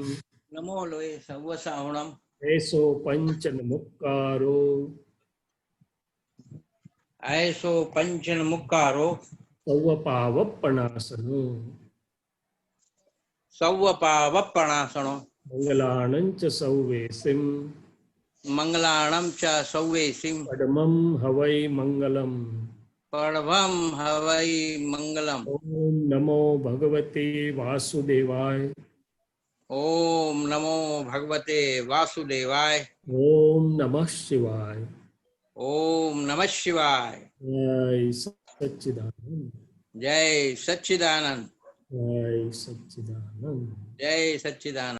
नमो लोए सव्वसाहुणम, ऐसो पंचन मुक्कारो, ऐसो पंचन मुक्कारो, सव्वपावप्पणासनो, सव्वपावप्पणासनो, मंगलाणंच सव्वेसिम, मंगलाणं च सव्वेसिम, पद्मं हवै मंगलम। पर्वं हवै मंगलम। ओम नमो भगवते वासुदेवाय, ओम नमो भगवते वासुदेवाय, ओम नमः शिवाय, ओम नमः शिवाय। जय सच्चिदानंद, जय सच्चिदानंद, जय सच्चिदानंद। जय सच्चिदानंद।